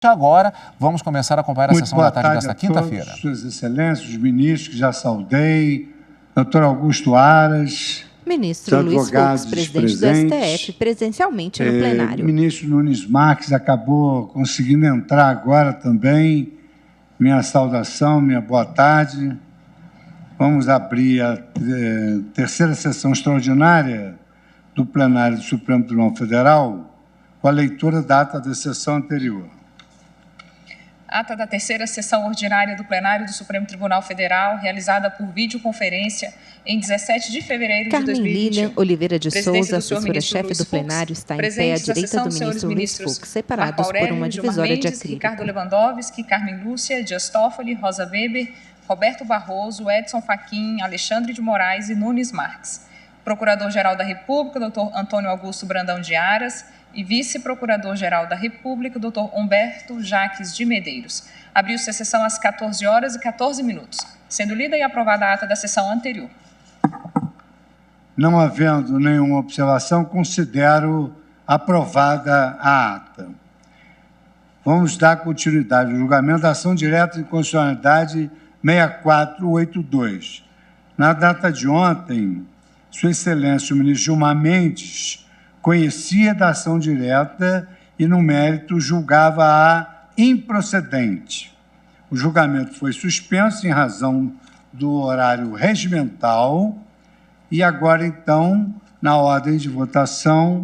Agora, vamos começar a acompanhar a Muito sessão da tarde desta quinta-feira. Suas Excelências, os ministros que já saudei, doutor Augusto Aras, ministro Luiz Fux, presidente do STF, presencialmente no plenário. O ministro Nunes Marques acabou conseguindo entrar agora também. Minha saudação, minha boa tarde. Vamos abrir a terceira sessão extraordinária do plenário do Supremo Tribunal Federal com a leitura da ata da sessão anterior. Ata da terceira sessão ordinária do plenário do Supremo Tribunal Federal, realizada por videoconferência em 17 de fevereiro de 2021. Carmen Lilian Oliveira de Souza, assessora-chefe do plenário, está em pé à direita do ministro Luiz Fux, separados por uma divisória de acrílico. Ricardo Lewandowski, Carmen Lúcia, Dias Toffoli, Rosa Weber, Roberto Barroso, Edson Fachin, Alexandre de Moraes e Nunes Marques. Procurador-Geral da República, Dr. Antônio Augusto Brandão de Aras, e Vice-Procurador-Geral da República, Dr. Humberto Jaques de Medeiros. Abriu-se a sessão às 14 horas e 14 minutos, sendo lida e aprovada a ata da sessão anterior. Não havendo nenhuma observação, considero aprovada a ata. Vamos dar continuidade ao julgamento da ação direta de inconstitucionalidade 6482. Na data de ontem, Sua Excelência, o ministro Gilmar Mendes, conhecia da ação direta e, no mérito, julgava-a improcedente. O julgamento foi suspenso em razão do horário regimental e agora, então, na ordem de votação,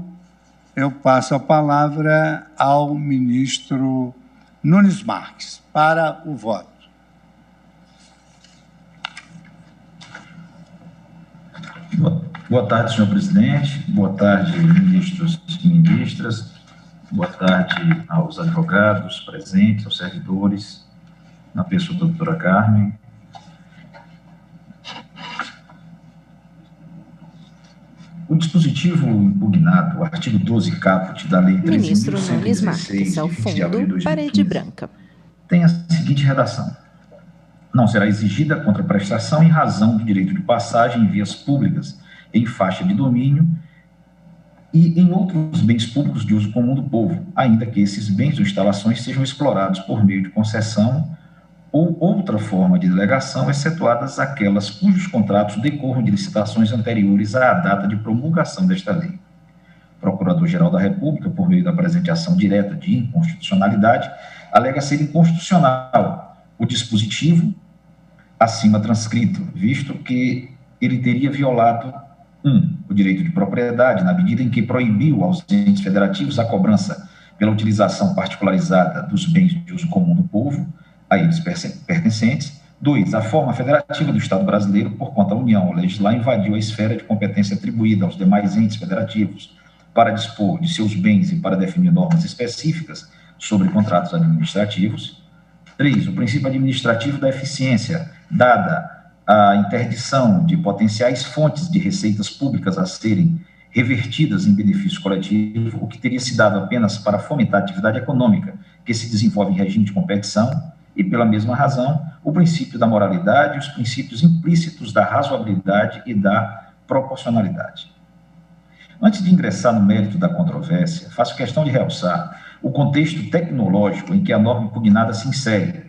eu passo a palavra ao ministro Nunes Marques para o voto. Boa tarde, senhor presidente. Boa tarde, ministros e ministras. Boa tarde aos advogados presentes, aos servidores, na pessoa da doutora Carmen. O dispositivo impugnado, o artigo 12 caput da Lei 13.116, ministro Nunes Marques, ao fundo, parede branca, tem a seguinte redação: não será exigida contraprestação em razão do direito de passagem em vias públicas, em faixa de domínio e em outros bens públicos de uso comum do povo, ainda que esses bens ou instalações sejam explorados por meio de concessão ou outra forma de delegação, excetuadas aquelas cujos contratos decorram de licitações anteriores à data de promulgação desta lei. Procurador-Geral da República, por meio da presente ação direta de inconstitucionalidade, alega ser inconstitucional o dispositivo acima transcrito, visto que ele teria violado o direito de propriedade, na medida em que proibiu aos entes federativos a cobrança pela utilização particularizada dos bens de uso comum do povo, a eles pertencentes. 2, a forma federativa do Estado brasileiro, por conta da União, ao legislar, invadiu a esfera de competência atribuída aos demais entes federativos para dispor de seus bens e para definir normas específicas sobre contratos administrativos. 3, o princípio administrativo da eficiência, dada a interdição de potenciais fontes de receitas públicas a serem revertidas em benefício coletivo, o que teria se dado apenas para fomentar a atividade econômica que se desenvolve em regime de competição, e, pela mesma razão, o princípio da moralidade e os princípios implícitos da razoabilidade e da proporcionalidade. Antes de ingressar no mérito da controvérsia, faço questão de realçar o contexto tecnológico em que a norma impugnada se insere,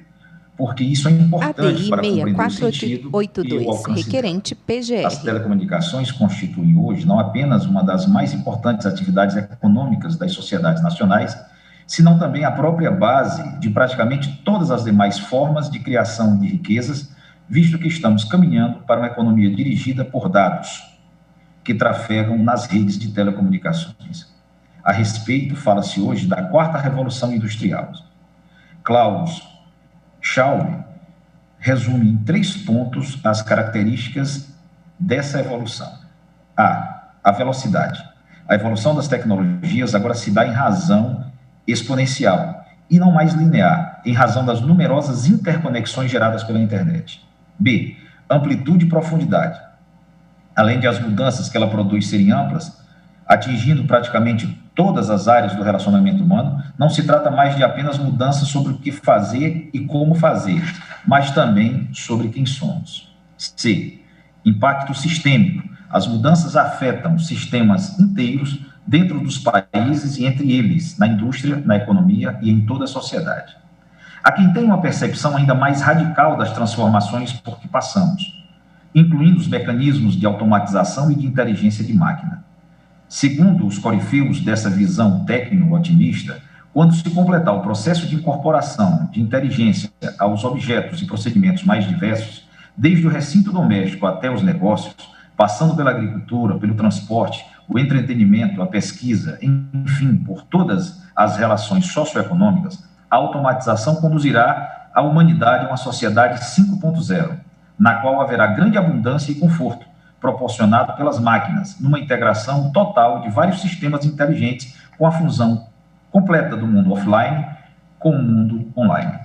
porque isso é importante para compreender o sentido e o alcance requerente PGR. As telecomunicações constituem hoje não apenas uma das mais importantes atividades econômicas das sociedades nacionais, senão também a própria base de praticamente todas as demais formas de criação de riquezas, visto que estamos caminhando para uma economia dirigida por dados que trafegam nas redes de telecomunicações. A respeito, fala-se hoje da quarta revolução industrial. Klaus Schwab resume em 3 pontos as características dessa evolução. A velocidade. A evolução das tecnologias agora se dá em razão exponencial e não mais linear, em razão das numerosas interconexões geradas pela internet. B, amplitude e profundidade. Além de as mudanças que ela produz serem amplas, atingindo praticamente todas as áreas do relacionamento humano, não se trata mais de apenas mudanças sobre o que fazer e como fazer, mas também sobre quem somos. C, impacto sistêmico. As mudanças afetam sistemas inteiros, dentro dos países e entre eles, na indústria, na economia e em toda a sociedade. Há quem tenha uma percepção ainda mais radical das transformações por que passamos, incluindo os mecanismos de automatização e de inteligência de máquina. Segundo os corifeus dessa visão técnico-otimista, quando se completar o processo de incorporação de inteligência aos objetos e procedimentos mais diversos, desde o recinto doméstico até os negócios, passando pela agricultura, pelo transporte, o entretenimento, a pesquisa, enfim, por todas as relações socioeconômicas, a automatização conduzirá a humanidade a uma sociedade 5.0, na qual haverá grande abundância e conforto, proporcionado pelas máquinas, numa integração total de vários sistemas inteligentes com a fusão completa do mundo offline com o mundo online.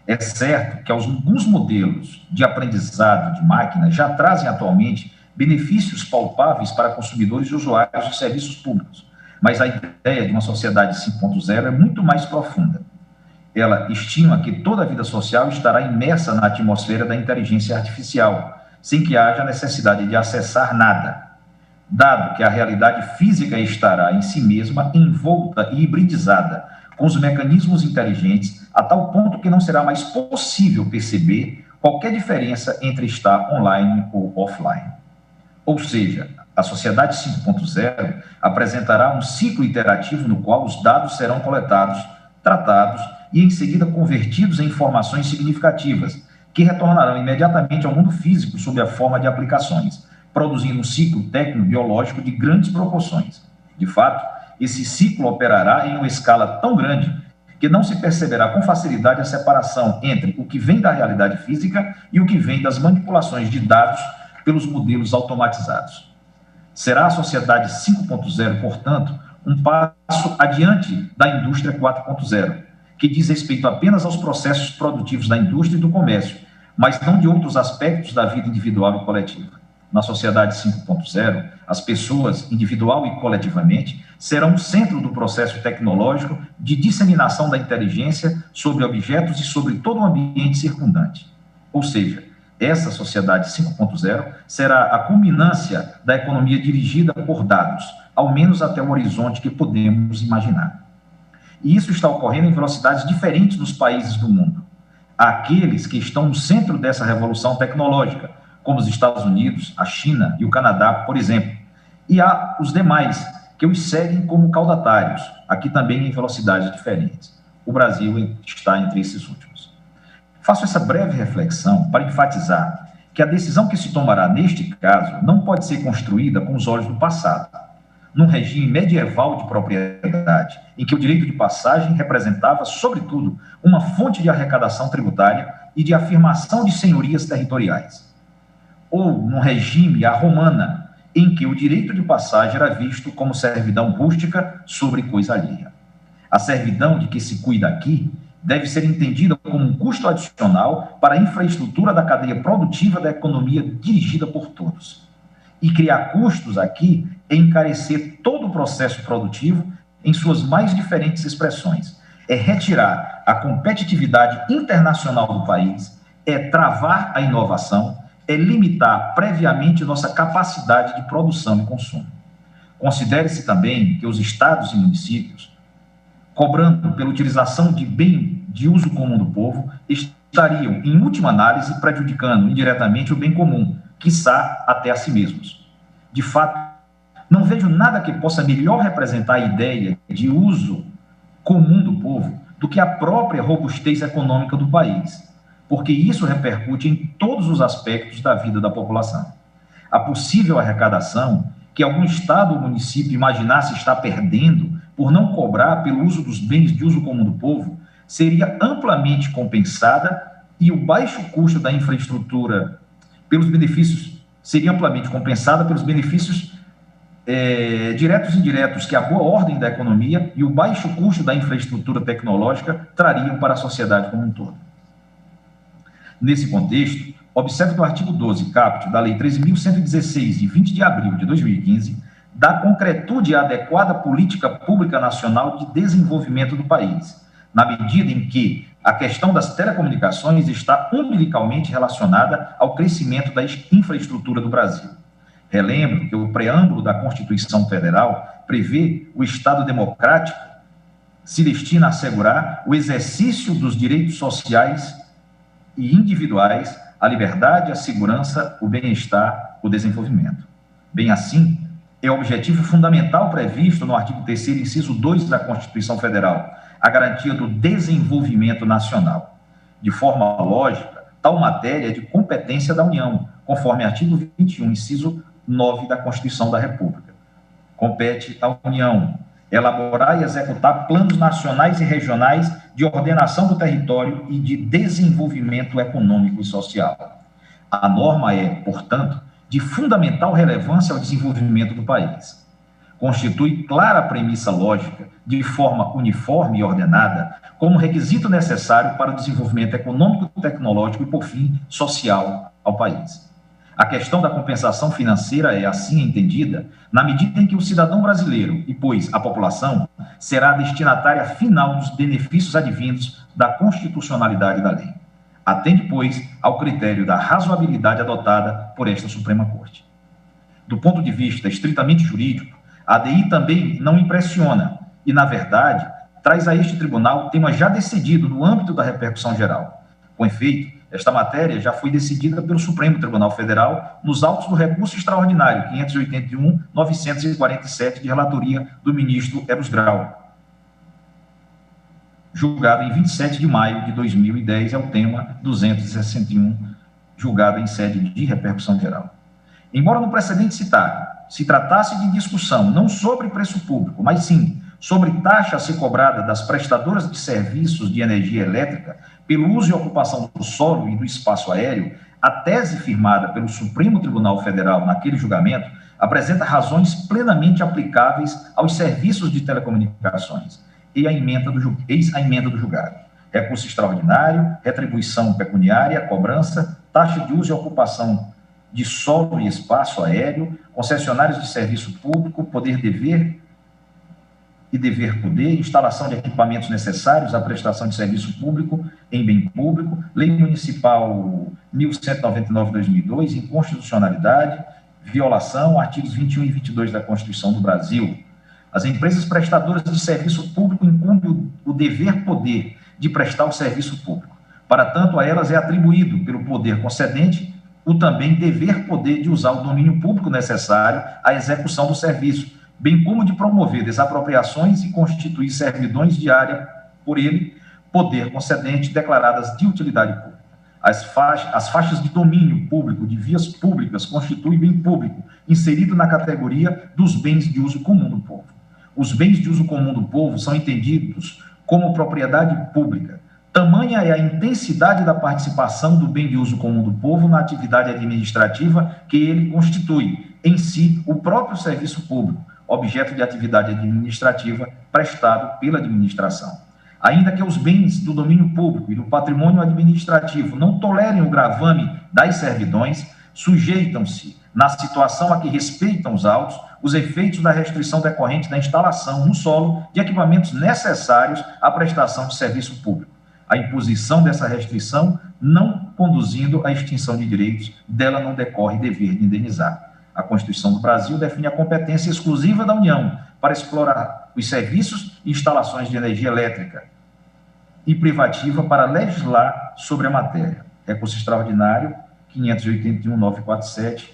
É certo que alguns modelos de aprendizado de máquina já trazem atualmente benefícios palpáveis para consumidores e usuários de serviços públicos, mas a ideia de uma sociedade 5.0 é muito mais profunda. Ela estima que toda a vida social estará imersa na atmosfera da inteligência artificial, sem que haja necessidade de acessar nada, dado que a realidade física estará em si mesma envolta e hibridizada com os mecanismos inteligentes a tal ponto que não será mais possível perceber qualquer diferença entre estar online ou offline. Ou seja, a sociedade 5.0 apresentará um ciclo iterativo no qual os dados serão coletados, tratados e em seguida convertidos em informações significativas, que retornarão imediatamente ao mundo físico sob a forma de aplicações, produzindo um ciclo técnico-biológico de grandes proporções. De fato, esse ciclo operará em uma escala tão grande que não se perceberá com facilidade a separação entre o que vem da realidade física e o que vem das manipulações de dados pelos modelos automatizados. Será a sociedade 5.0, portanto, um passo adiante da indústria 4.0, que diz respeito apenas aos processos produtivos da indústria e do comércio, mas não de outros aspectos da vida individual e coletiva. Na sociedade 5.0, as pessoas, individual e coletivamente, serão o centro do processo tecnológico de disseminação da inteligência sobre objetos e sobre todo o ambiente circundante. Ou seja, essa sociedade 5.0 será a culminância da economia dirigida por dados, ao menos até o horizonte que podemos imaginar. E isso está ocorrendo em velocidades diferentes nos países do mundo. Há aqueles que estão no centro dessa revolução tecnológica, como os Estados Unidos, a China e o Canadá, por exemplo. E há os demais, que os seguem como caudatários, aqui também em velocidades diferentes. O Brasil está entre esses últimos. Faço essa breve reflexão para enfatizar que a decisão que se tomará neste caso não pode ser construída com os olhos do passado, num regime medieval de propriedade, em que o direito de passagem representava, sobretudo, uma fonte de arrecadação tributária e de afirmação de senhorias territoriais. Ou num regime à romana, em que o direito de passagem era visto como servidão rústica sobre coisa alheia. A servidão de que se cuida aqui deve ser entendida como um custo adicional para a infraestrutura da cadeia produtiva da economia dirigida por todos. E criar custos aqui é encarecer todo o processo produtivo em suas mais diferentes expressões. É retirar a competitividade internacional do país, é travar a inovação, é limitar previamente nossa capacidade de produção e consumo. Considere-se também que os estados e municípios, cobrando pela utilização de bem de uso comum do povo, estariam, em última análise, prejudicando indiretamente o bem comum, quiçá até a si mesmos. De fato, não vejo nada que possa melhor representar a ideia de uso comum do povo do que a própria robustez econômica do país, porque isso repercute em todos os aspectos da vida da população. A possível arrecadação que algum estado ou município imaginasse estar perdendo por não cobrar pelo uso dos bens de uso comum do povo seria amplamente compensada e o baixo custo da infraestrutura pelos benefícios seria amplamente compensada pelos benefícios diretos e indiretos que a boa ordem da economia e o baixo custo da infraestrutura tecnológica trariam para a sociedade como um todo. Nesse contexto, observe que o artigo 12, caput, da Lei 13.116, de 20 de abril de 2015, dá concretude à adequada política pública nacional de desenvolvimento do país, na medida em que a questão das telecomunicações está umbilicalmente relacionada ao crescimento da infraestrutura do Brasil. Relembro que o preâmbulo da Constituição Federal prevê o Estado democrático se destina a assegurar o exercício dos direitos sociais e individuais, a liberdade, a segurança, o bem-estar, o desenvolvimento. Bem assim, é objetivo fundamental previsto no artigo 3º, inciso 2 da Constituição Federal, a garantia do desenvolvimento nacional. De forma lógica, tal matéria é de competência da União, conforme artigo 21, inciso 9 da Constituição da República. Compete à União elaborar e executar planos nacionais e regionais de ordenação do território e de desenvolvimento econômico e social. A norma é, portanto, de fundamental relevância ao desenvolvimento do país. Constitui clara premissa lógica, de forma uniforme e ordenada, como requisito necessário para o desenvolvimento econômico, tecnológico e, por fim, social ao país. A questão da compensação financeira é assim entendida na medida em que o cidadão brasileiro, e pois a população, será a destinatária final dos benefícios advindos da constitucionalidade da lei. Atende, pois, ao critério da razoabilidade adotada por esta Suprema Corte. Do ponto de vista estritamente jurídico, a ADI também não impressiona e, na verdade, traz a este tribunal tema já decidido no âmbito da repercussão geral. Com efeito, esta matéria já foi decidida pelo Supremo Tribunal Federal nos autos do recurso extraordinário 581.947 de relatoria do ministro Eros Grau, julgado em 27 de maio de 2010, é o tema 261, julgado em sede de repercussão geral. Embora no precedente citado se tratasse de discussão não sobre preço público, mas sim sobre taxa a ser cobrada das prestadoras de serviços de energia elétrica pelo uso e ocupação do solo e do espaço aéreo, a tese firmada pelo Supremo Tribunal Federal naquele julgamento apresenta razões plenamente aplicáveis aos serviços de telecomunicações, eis a emenda do julgado. Recurso extraordinário, retribuição pecuniária, cobrança, taxa de uso e ocupação de solo e espaço aéreo, concessionários de serviço público, poder-dever e dever-poder, instalação de equipamentos necessários à prestação de serviço público em bem público, Lei Municipal 1199/2002, inconstitucionalidade, violação, artigos 21 e 22 da Constituição do Brasil. As empresas prestadoras de serviço público incumbem o dever-poder de prestar o serviço público. Para tanto, a elas é atribuído, pelo poder concedente, o também dever-poder de usar o domínio público necessário à execução do serviço, bem como de promover desapropriações e constituir servidões de área por ele, poder concedente, declaradas de utilidade pública. As faixas de domínio público de vias públicas constituem bem público, inserido na categoria dos bens de uso comum do povo. Os bens de uso comum do povo são entendidos como propriedade pública. Tamanha é a intensidade da participação do bem de uso comum do povo na atividade administrativa que ele constitui, em si, o próprio serviço público, objeto de atividade administrativa prestado pela administração. Ainda que os bens do domínio público e do patrimônio administrativo não tolerem o gravame das servidões, sujeitam-se, na situação a que respeitam os autos, os efeitos da restrição decorrente da instalação no solo de equipamentos necessários à prestação de serviço público. A imposição dessa restrição não conduzindo à extinção de direitos, dela não decorre dever de indenizar. A Constituição do Brasil define a competência exclusiva da União para explorar os serviços e instalações de energia elétrica e privativa para legislar sobre a matéria. Recurso extraordinário 581.947,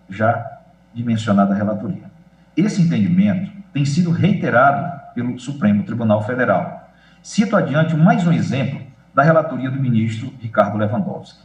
já de mencionada relatoria. Esse entendimento tem sido reiterado pelo Supremo Tribunal Federal. Cito adiante mais um exemplo da relatoria do ministro Ricardo Lewandowski.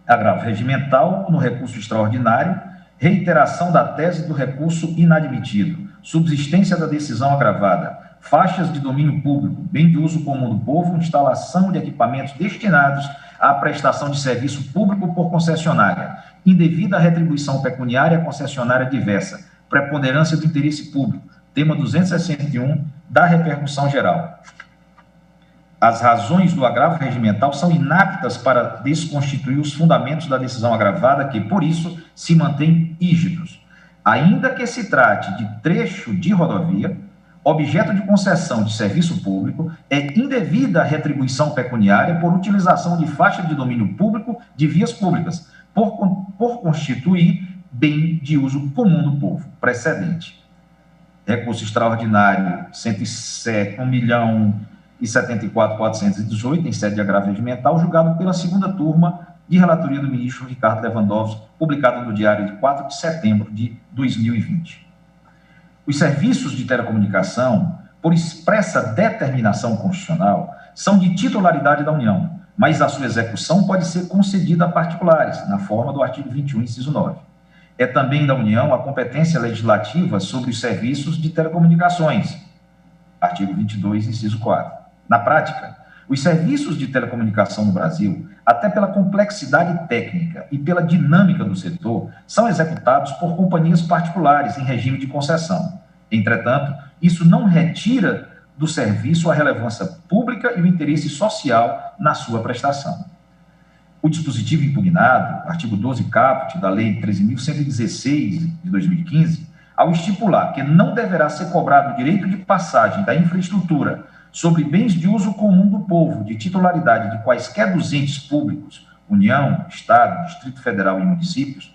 Agravo regimental no recurso extraordinário, reiteração da tese do recurso inadmitido, subsistência da decisão agravada, faixas de domínio público, bem de uso comum do povo, instalação de equipamentos destinados à prestação de serviço público por concessionária, indevida retribuição pecuniária concessionária diversa, preponderância do interesse público, tema 261 da repercussão geral. As razões do agravo regimental são inaptas para desconstituir os fundamentos da decisão agravada que, por isso, se mantêm rígidos. Ainda que se trate de trecho de rodovia, objeto de concessão de serviço público, é indevida a retribuição pecuniária por utilização de faixa de domínio público de vias públicas, por constituir bem de uso comum do povo, precedente. Recurso extraordinário 1.074.418, em sede de agravo regimental, julgado pela segunda turma de relatoria do ministro Ricardo Lewandowski, publicado no Diário de 4 de setembro de 2020. Os serviços de telecomunicação, por expressa determinação constitucional, são de titularidade da União, mas a sua execução pode ser concedida a particulares, na forma do artigo 21, inciso 9. É também da União a competência legislativa sobre os serviços de telecomunicações, artigo 22, inciso 4. Na prática, os serviços de telecomunicação no Brasil, até pela complexidade técnica e pela dinâmica do setor, são executados por companhias particulares em regime de concessão. Entretanto, isso não retira do serviço a relevância pública e o interesse social na sua prestação. O dispositivo impugnado, artigo 12 caput da Lei 13.116 de 2015, ao estipular que não deverá ser cobrado o direito de passagem da infraestrutura sobre bens de uso comum do povo, de titularidade de quaisquer dos entes públicos, União, Estado, Distrito Federal e municípios,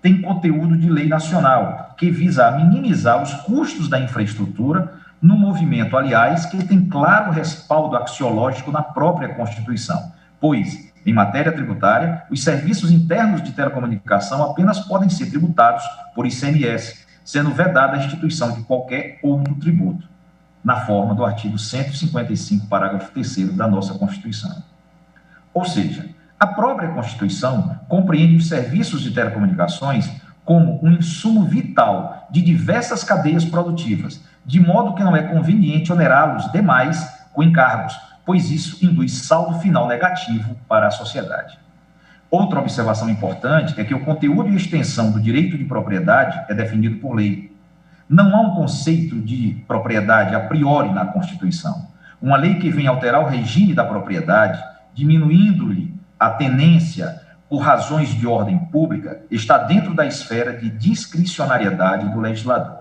tem conteúdo de lei nacional, que visa minimizar os custos da infraestrutura no movimento, aliás, que tem claro respaldo axiológico na própria Constituição, pois, em matéria tributária, os serviços internos de telecomunicação apenas podem ser tributados por ICMS, sendo vedada a instituição de qualquer outro tributo, na forma do artigo 155, parágrafo 3º da nossa Constituição. Ou seja, a própria Constituição compreende os serviços de telecomunicações como um insumo vital de diversas cadeias produtivas, de modo que não é conveniente onerá-los demais com encargos, pois isso induz saldo final negativo para a sociedade. Outra observação importante é que o conteúdo e extensão do direito de propriedade é definido por lei. Não há um conceito de propriedade a priori na Constituição. Uma lei que vem alterar o regime da propriedade, diminuindo-lhe a tenência por razões de ordem pública, está dentro da esfera de discricionariedade do legislador.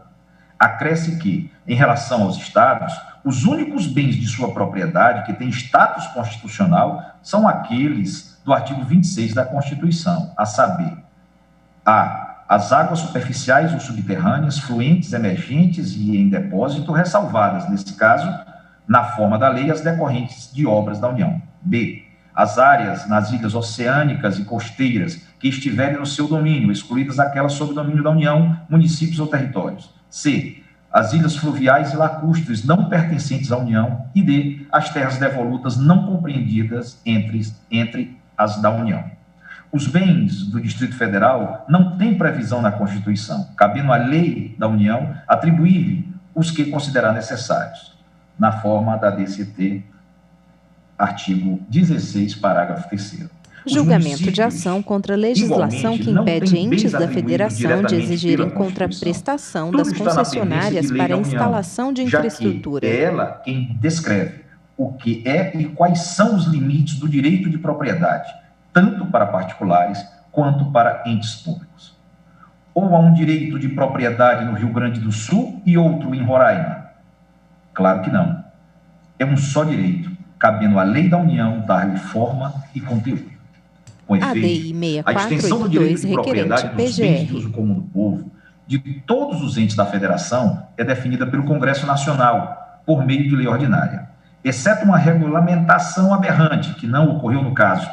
Acresce que, em relação aos estados, os únicos bens de sua propriedade que têm status constitucional são aqueles do artigo 26 da Constituição, a saber, as águas superficiais ou subterrâneas, fluentes, emergentes e em depósito, ressalvadas, nesse caso, na forma da lei, as decorrentes de obras da União. B, as áreas nas ilhas oceânicas e costeiras que estiverem no seu domínio, excluídas aquelas sob domínio da União, municípios ou territórios. C, as ilhas fluviais e lacustres não pertencentes à União. E D, as terras devolutas não compreendidas entre as da União. Os bens do Distrito Federal não têm previsão na Constituição, cabendo à lei da União atribuir-lhe os que considerar necessários, na forma da DCT, artigo 16, parágrafo 3º. Julgamento de ação contra a legislação que impede entes da Federação de exigirem contraprestação das concessionárias para a instalação de infraestrutura. É ela quem descreve o que é e quais são os limites do direito de propriedade, tanto para particulares quanto para entes públicos. Ou há um direito de propriedade no Rio Grande do Sul e outro em Roraima? Claro que não. É um só direito, cabendo à lei da União dar-lhe forma e conteúdo. Com efeito, a extensão do direito de propriedade dos bens de uso comum do povo, de todos os entes da Federação, é definida pelo Congresso Nacional, por meio de lei ordinária. Exceto uma regulamentação aberrante, que não ocorreu no caso.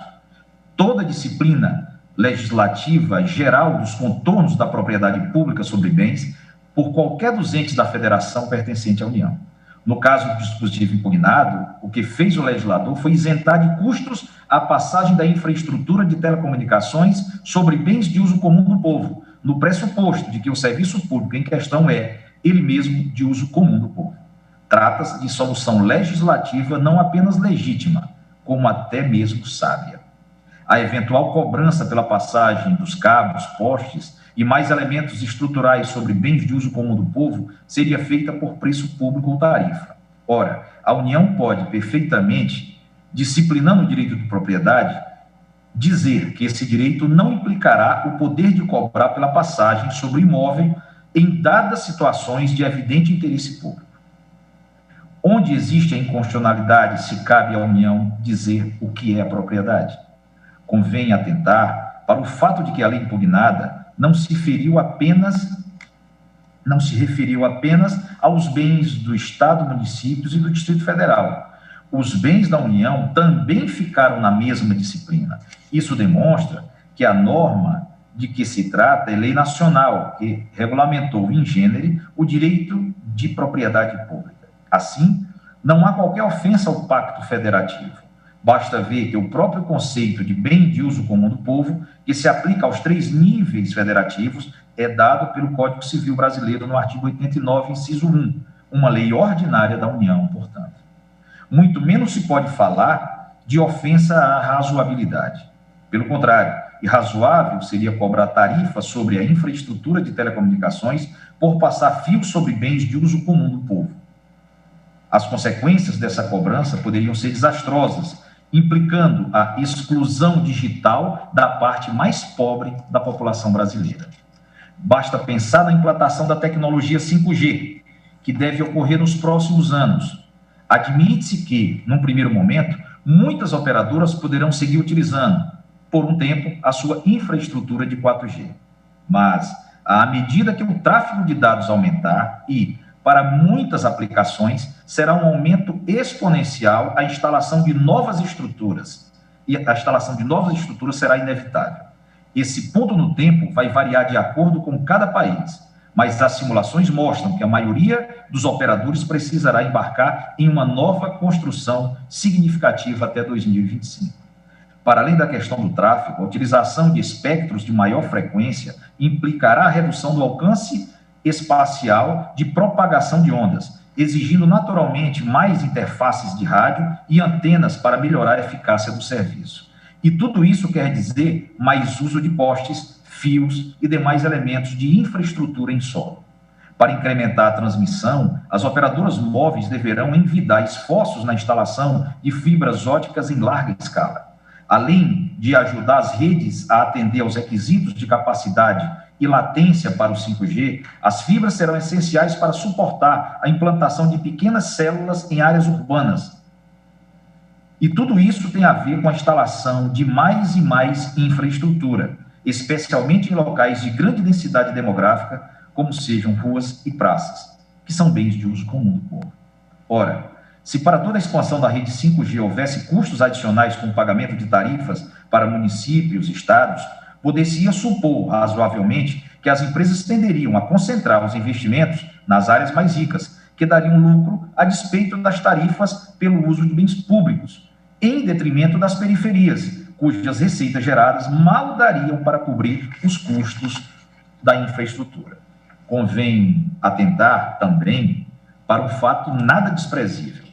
Toda disciplina legislativa geral dos contornos da propriedade pública sobre bens por qualquer dos entes da Federação pertencente à União. No caso do dispositivo impugnado, o que fez o legislador foi isentar de custos a passagem da infraestrutura de telecomunicações sobre bens de uso comum do povo, no pressuposto de que o serviço público em questão é, ele mesmo, de uso comum do povo. Trata-se de solução legislativa não apenas legítima, como até mesmo sábia. A eventual cobrança pela passagem dos cabos, postes e mais elementos estruturais sobre bens de uso comum do povo seria feita por preço público ou tarifa. Ora, a União pode perfeitamente, disciplinando o direito de propriedade, dizer que esse direito não implicará o poder de cobrar pela passagem sobre o imóvel em dadas situações de evidente interesse público. Onde existe a inconstitucionalidade, se cabe à União dizer o que é a propriedade. Convém atentar para o fato de que a lei impugnada não se referiu apenas aos bens do Estado, municípios e do Distrito Federal. Os bens da União também ficaram na mesma disciplina. Isso demonstra que a norma de que se trata é lei nacional, que regulamentou in genere o direito de propriedade pública. Assim, não há qualquer ofensa ao Pacto Federativo. Basta ver que o próprio conceito de bem de uso comum do povo, que se aplica aos 3 níveis federativos, é dado pelo Código Civil Brasileiro no artigo 89, inciso 1, uma lei ordinária da União, portanto. Muito menos se pode falar de ofensa à razoabilidade. Pelo contrário, irrazoável seria cobrar tarifa sobre a infraestrutura de telecomunicações por passar fios sobre bens de uso comum do povo. As consequências dessa cobrança poderiam ser desastrosas, implicando a exclusão digital da parte mais pobre da população brasileira. Basta pensar na implantação da tecnologia 5G, que deve ocorrer nos próximos anos. Admite-se que, num primeiro momento, muitas operadoras poderão seguir utilizando, por um tempo, a sua infraestrutura de 4G. Mas, à medida que o tráfego de dados aumentar e, para muitas aplicações, será um aumento exponencial a instalação de novas estruturas. E a instalação de novas estruturas será inevitável. Esse ponto no tempo vai variar de acordo com cada país, mas as simulações mostram que a maioria dos operadores precisará embarcar em uma nova construção significativa até 2025. Para além da questão do tráfego, a utilização de espectros de maior frequência implicará a redução do alcance espacial de propagação de ondas, exigindo naturalmente mais interfaces de rádio e antenas para melhorar a eficácia do serviço. E tudo isso quer dizer mais uso de postes, fios e demais elementos de infraestrutura em solo. Para incrementar a transmissão, as operadoras móveis deverão envidar esforços na instalação de fibras óticas em larga escala. Além de ajudar as redes a atender aos requisitos de capacidade e latência para o 5G, as fibras serão essenciais para suportar a implantação de pequenas células em áreas urbanas. E tudo isso tem a ver com a instalação de mais e mais infraestrutura, especialmente em locais de grande densidade demográfica, como sejam ruas e praças, que são bens de uso comum do povo. Ora, se para toda a expansão da rede 5G houvesse custos adicionais com o pagamento de tarifas para municípios e estados, poder-se-ia supor, razoavelmente, que as empresas tenderiam a concentrar os investimentos nas áreas mais ricas, que dariam lucro a despeito das tarifas pelo uso de bens públicos, em detrimento das periferias, cujas receitas geradas mal dariam para cobrir os custos da infraestrutura. Convém atentar também para um fato nada desprezível.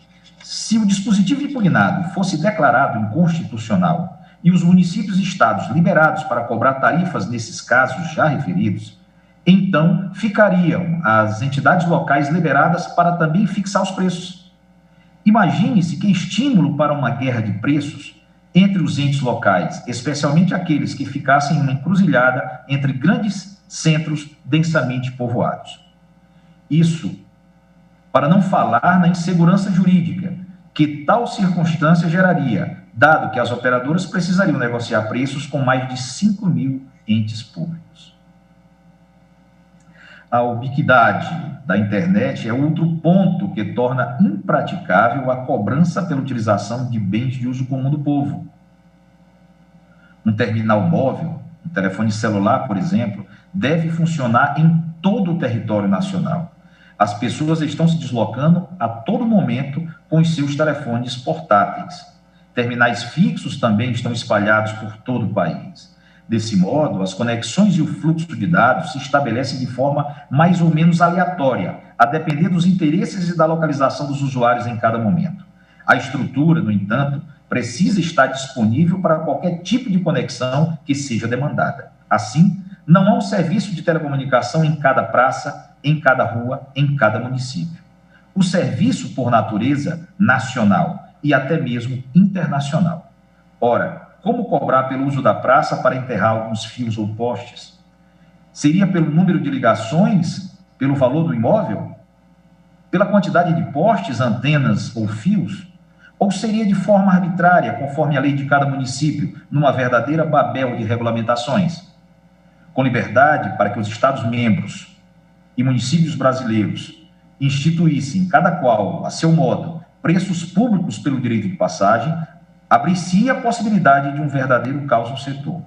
Se o dispositivo impugnado fosse declarado inconstitucional e os municípios e estados liberados para cobrar tarifas nesses casos já referidos, então ficariam as entidades locais liberadas para também fixar os preços. Imagine-se que estímulo para uma guerra de preços entre os entes locais, especialmente aqueles que ficassem em uma encruzilhada entre grandes centros densamente povoados. Isso, para não falar na insegurança jurídica que tal circunstância geraria, dado que as operadoras precisariam negociar preços com mais de 5.000 entes públicos. A ubiquidade da internet é outro ponto que torna impraticável a cobrança pela utilização de bens de uso comum do povo. Um terminal móvel, um telefone celular, por exemplo, deve funcionar em todo o território nacional. As pessoas estão se deslocando a todo momento com os seus telefones portáteis. Terminais fixos também estão espalhados por todo o país. Desse modo, as conexões e o fluxo de dados se estabelecem de forma mais ou menos aleatória, a depender dos interesses e da localização dos usuários em cada momento. A estrutura, no entanto, precisa estar disponível para qualquer tipo de conexão que seja demandada. Assim, não há um serviço de telecomunicação em cada praça, em cada rua, em cada município. O serviço, por natureza, nacional e até mesmo internacional. Ora, como cobrar pelo uso da praça para enterrar alguns fios ou postes? Seria pelo número de ligações, pelo valor do imóvel? Pela quantidade de postes, antenas ou fios? Ou seria de forma arbitrária, conforme a lei de cada município, numa verdadeira babel de regulamentações? com liberdade para que os Estados-membros e municípios brasileiros instituíssem, cada qual, a seu modo, preços públicos pelo direito de passagem, abrir-se a possibilidade de um verdadeiro caos no setor.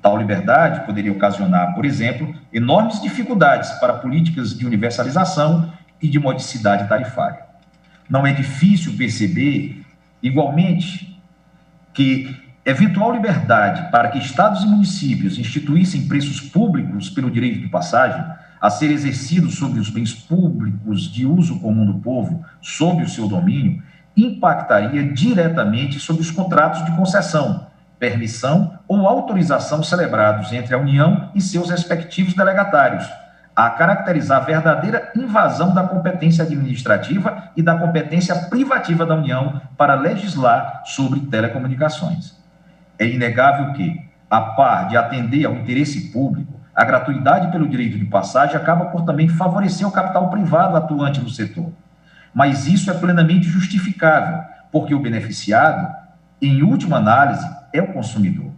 Tal liberdade poderia ocasionar, por exemplo, enormes dificuldades para políticas de universalização e de modicidade tarifária. Não é difícil perceber, igualmente, que eventual liberdade para que estados e municípios instituíssem preços públicos pelo direito de passagem a ser exercido sobre os bens públicos de uso comum do povo, sob o seu domínio, impactaria diretamente sobre os contratos de concessão, permissão ou autorização celebrados entre a União e seus respectivos delegatários, a caracterizar a verdadeira invasão da competência administrativa e da competência privativa da União para legislar sobre telecomunicações. É inegável que, a par de atender ao interesse público, a gratuidade pelo direito de passagem acaba por também favorecer o capital privado atuante no setor. Mas isso é plenamente justificável, porque o beneficiado, em última análise, é o consumidor.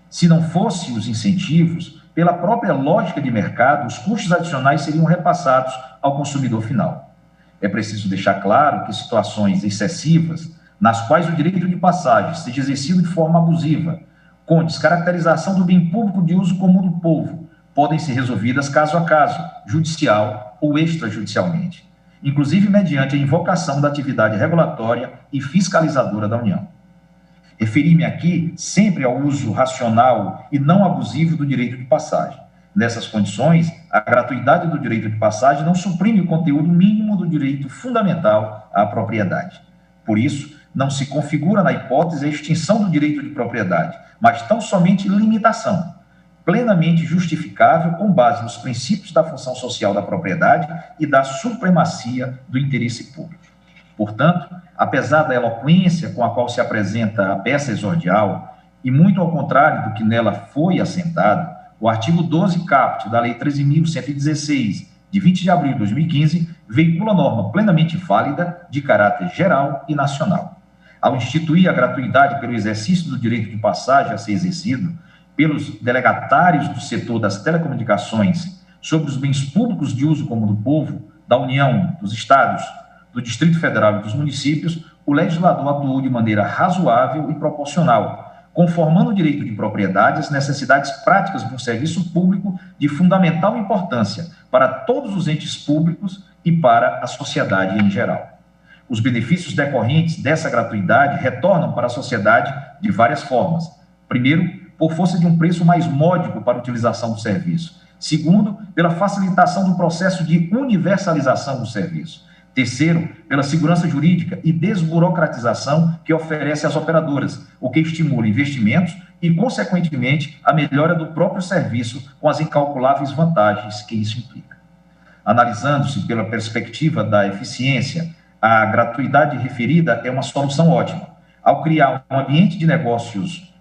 Se não fossem os incentivos, pela própria lógica de mercado, os custos adicionais seriam repassados ao consumidor final. É preciso deixar claro que situações excessivas, nas quais o direito de passagem seja exercido de forma abusiva, com descaracterização do bem público de uso comum do povo, podem ser resolvidas caso a caso, judicial ou extrajudicialmente, inclusive mediante a invocação da atividade regulatória e fiscalizadora da União. Referi-me aqui sempre ao uso racional e não abusivo do direito de passagem. Nessas condições, a gratuidade do direito de passagem não suprime o conteúdo mínimo do direito fundamental à propriedade. Por isso, não se configura na hipótese a extinção do direito de propriedade, mas tão somente limitação, plenamente justificável com base nos princípios da função social da propriedade e da supremacia do interesse público. Portanto, apesar da eloquência com a qual se apresenta a peça exordial, e muito ao contrário do que nela foi assentado, o artigo 12 caput da Lei 13.116, de 20 de abril de 2015, veicula norma plenamente válida de caráter geral e nacional. Ao instituir a gratuidade pelo exercício do direito de passagem a ser exercido pelos delegatários do setor das telecomunicações sobre os bens públicos de uso comum do povo, da União, dos Estados, do Distrito Federal e dos municípios, o legislador atuou de maneira razoável e proporcional, conformando o direito de propriedade às necessidades práticas de um serviço público de fundamental importância para todos os entes públicos e para a sociedade em geral. Os benefícios decorrentes dessa gratuidade retornam para a sociedade de várias formas. Primeiro, por força de um preço mais módico para a utilização do serviço. Segundo, pela facilitação do processo de universalização do serviço. Terceiro, pela segurança jurídica e desburocratização que oferece às operadoras, o que estimula investimentos e, consequentemente, a melhora do próprio serviço com as incalculáveis vantagens que isso implica. Analisando-se pela perspectiva da eficiência, a gratuidade referida é uma solução ótima. Ao criar um ambiente de negócios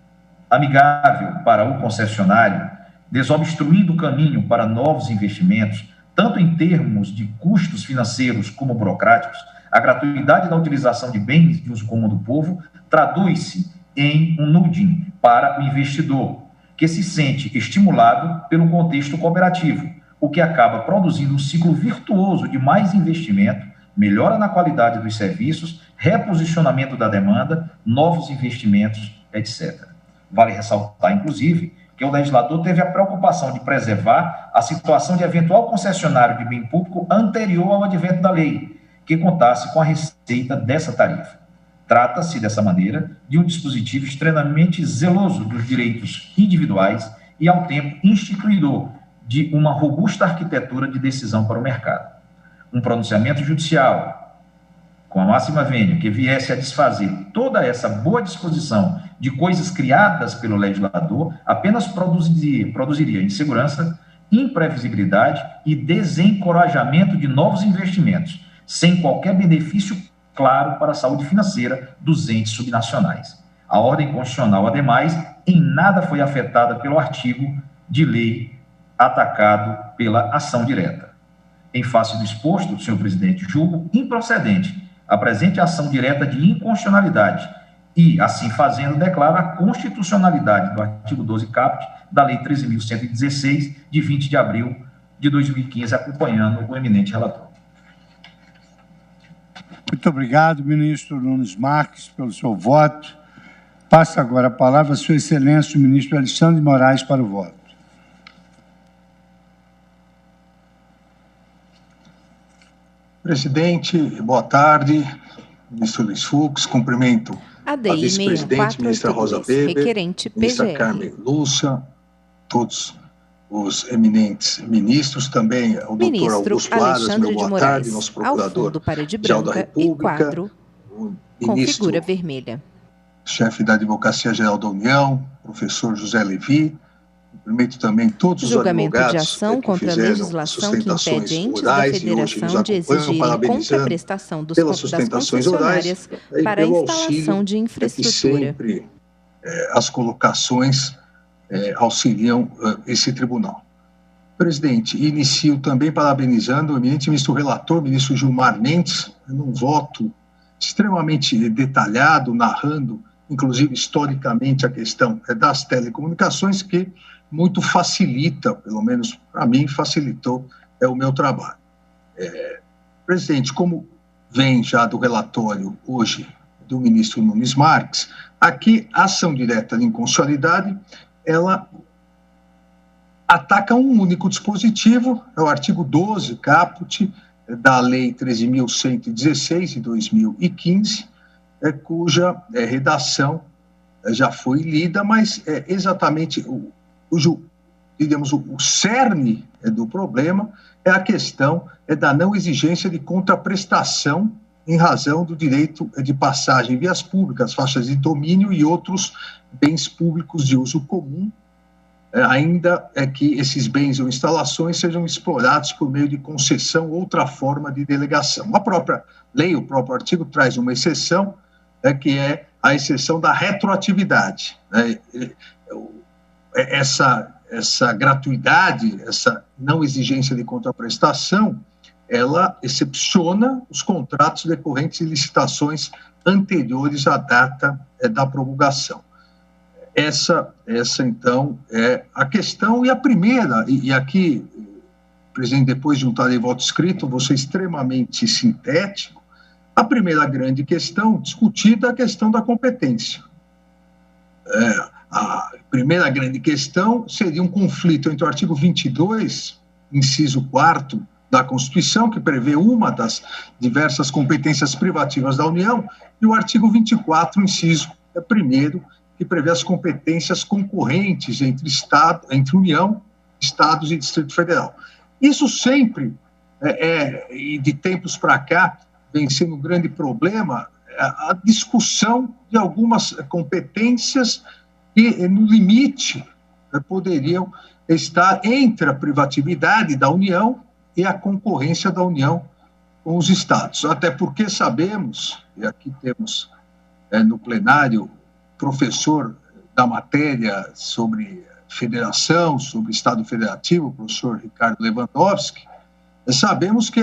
amigável para o concessionário, desobstruindo o caminho para novos investimentos, tanto em termos de custos financeiros como burocráticos, a gratuidade da utilização de bens de uso comum do povo traduz-se em um nudging para o investidor, que se sente estimulado pelo contexto cooperativo, o que acaba produzindo um ciclo virtuoso de mais investimento, melhora na qualidade dos serviços, reposicionamento da demanda, novos investimentos, etc. Vale ressaltar, inclusive, que o legislador teve a preocupação de preservar a situação de eventual concessionário de bem público anterior ao advento da lei, que contasse com a receita dessa tarifa. Trata-se, dessa maneira, de um dispositivo extremamente zeloso dos direitos individuais e, ao tempo, instituidor de uma robusta arquitetura de decisão para o mercado. Um pronunciamento judicial, com a máxima vênia, que viesse a desfazer toda essa boa disposição de coisas criadas pelo legislador, apenas produziria insegurança, imprevisibilidade e desencorajamento de novos investimentos, sem qualquer benefício claro para a saúde financeira dos entes subnacionais. A ordem constitucional, ademais, em nada foi afetada pelo artigo de lei atacado pela ação direta. Em face do exposto, senhor presidente, julgo improcedente a presente ação direta de inconstitucionalidade, e, assim fazendo, declara a constitucionalidade do artigo 12 caput da Lei 13.116, de 20 de abril de 2015, acompanhando o eminente relator. Muito obrigado, ministro Nunes Marques, pelo seu voto. Passa agora a palavra a Sua Excelência, o ministro Alexandre de Moraes, para o voto. Presidente, boa tarde. Ministro Luiz Fux, cumprimento a vice-presidente, ministra Rosa Weber, ministra Carmen Lúcia, todos os eminentes ministros, também o doutor Augusto Aras, meu boa tarde, nosso procurador-geral da República, o ministro, chefe da Advocacia-Geral da União, professor José Levi. Cumprimento também todos os advogados de ação contra a legislação que impede entes da Federação de exigirem contraprestação dos das concessionárias para a instalação de infraestrutura. Sempre as colocações auxiliam esse tribunal. Presidente, inicio também parabenizando o eminente ministro relator, ministro Gilmar Mendes, num voto extremamente detalhado, narrando, inclusive historicamente, a questão das telecomunicações, que muito facilita, pelo menos para mim, facilitou o meu trabalho. Presidente, como vem já do relatório hoje do ministro Nunes Marques, aqui a ação direta de inconstitucionalidade, ela ataca um único dispositivo, é o artigo 12, caput, da Lei 13.116, de 2015, cuja redação já foi lida, mas é exatamente digamos, o cerne do problema é a questão da não exigência de contraprestação em razão do direito de passagem em vias públicas, faixas de domínio e outros bens públicos de uso comum, ainda que esses bens ou instalações sejam explorados por meio de concessão ou outra forma de delegação. A própria lei, o próprio artigo, traz uma exceção, que é a exceção da retroatividade. Essa gratuidade, essa não exigência de contraprestação, ela excepciona os contratos decorrentes de licitações anteriores à data da promulgação. Essa, então, é a questão. E a primeira, e aqui, presidente, depois de um voto escrito, vou ser extremamente sintético, a primeira grande questão discutida é a questão da competência. A primeira grande questão seria um conflito entre o artigo 22, inciso 4º da Constituição, que prevê uma das diversas competências privativas da União, e o artigo 24, inciso 1º, que prevê as competências concorrentes entre União, Estados e Distrito Federal. Isso sempre, e de tempos para cá, vem sendo um grande problema, a discussão de algumas competências que, no limite, poderiam estar entre a privatividade da União e a concorrência da União com os Estados. Até porque sabemos, e aqui temos no plenário professor da matéria sobre federação, sobre Estado federativo, o professor Ricardo Lewandowski, sabemos que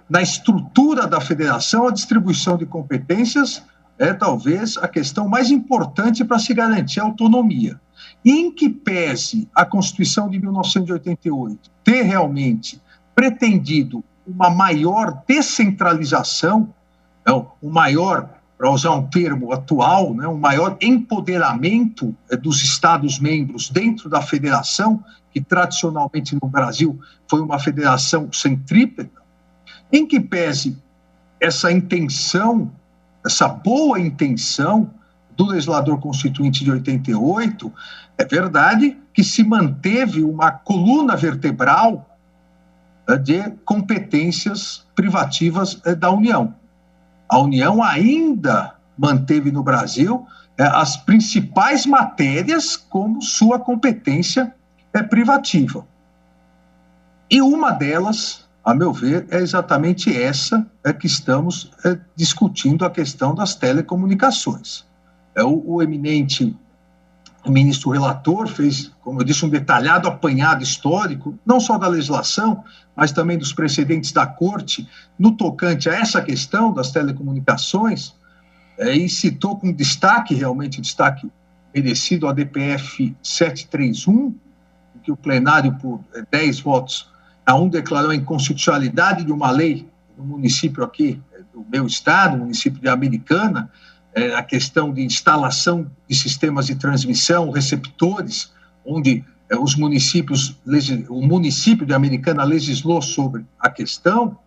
na estrutura da federação a distribuição de competências é talvez a questão mais importante para se garantir a autonomia. E em que pese a Constituição de 1988 ter realmente pretendido uma maior descentralização, um maior, para usar um termo atual, um maior empoderamento dos Estados-membros dentro da federação, que tradicionalmente no Brasil foi uma federação centrípeta, em que pese essa intenção, essa boa intenção do legislador constituinte de 88, é verdade que se manteve uma coluna vertebral de competências privativas da União. A União ainda manteve no Brasil as principais matérias como sua competência privativa. E uma delas, a meu ver, é exatamente essa que estamos discutindo, a questão das telecomunicações. O eminente ministro relator fez, como eu disse, um detalhado apanhado histórico, não só da legislação, mas também dos precedentes da Corte, no tocante a essa questão das telecomunicações, e citou com destaque, realmente destaque merecido, a DPF 731, em que o plenário, por 10 votos a 1, declarou a inconstitucionalidade de uma lei no município aqui do meu estado, município de Americana, a questão de instalação de sistemas de transmissão, receptores, onde o município de Americana legislou sobre a questão.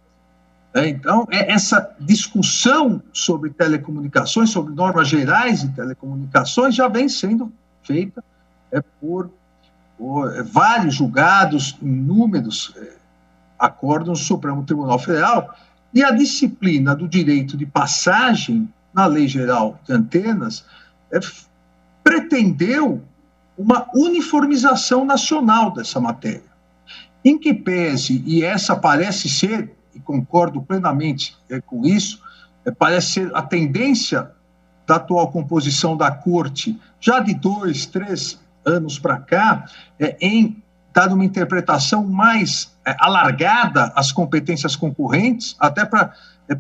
Então, essa discussão sobre telecomunicações, sobre normas gerais de telecomunicações, já vem sendo feita por vários julgados, inúmeros acórdãos do Supremo Tribunal Federal, e a disciplina do direito de passagem na Lei Geral de Antenas pretendeu uma uniformização nacional dessa matéria, em que pese, e essa parece ser, e concordo plenamente com isso, parece ser a tendência da atual composição da Corte, já de 2, 3 anos para cá, em dar uma interpretação mais alargada às competências concorrentes, até para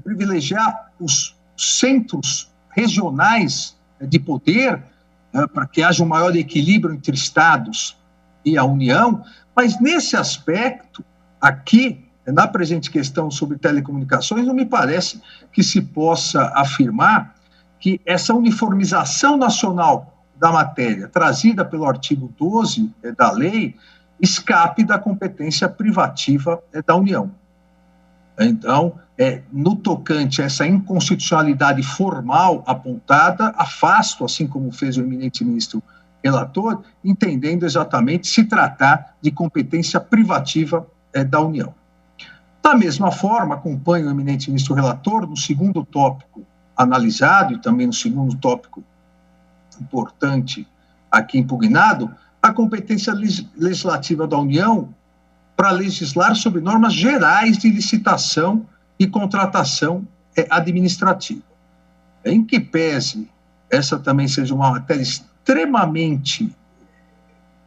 privilegiar os centros regionais de poder, para que haja um maior equilíbrio entre estados e a União, mas nesse aspecto, aqui, na presente questão sobre telecomunicações, não me parece que se possa afirmar que essa uniformização nacional da matéria, trazida pelo artigo 12 da lei, escape da competência privativa da União. Então, no tocante a essa inconstitucionalidade formal apontada, afasto, assim como fez o eminente ministro relator, entendendo exatamente se tratar de competência privativa da União. Da mesma forma, acompanho o eminente ministro relator no segundo tópico analisado e também no segundo tópico importante aqui impugnado, a competência legislativa da União para legislar sobre normas gerais de licitação e contratação administrativa. Em que pese essa também seja uma matéria extremamente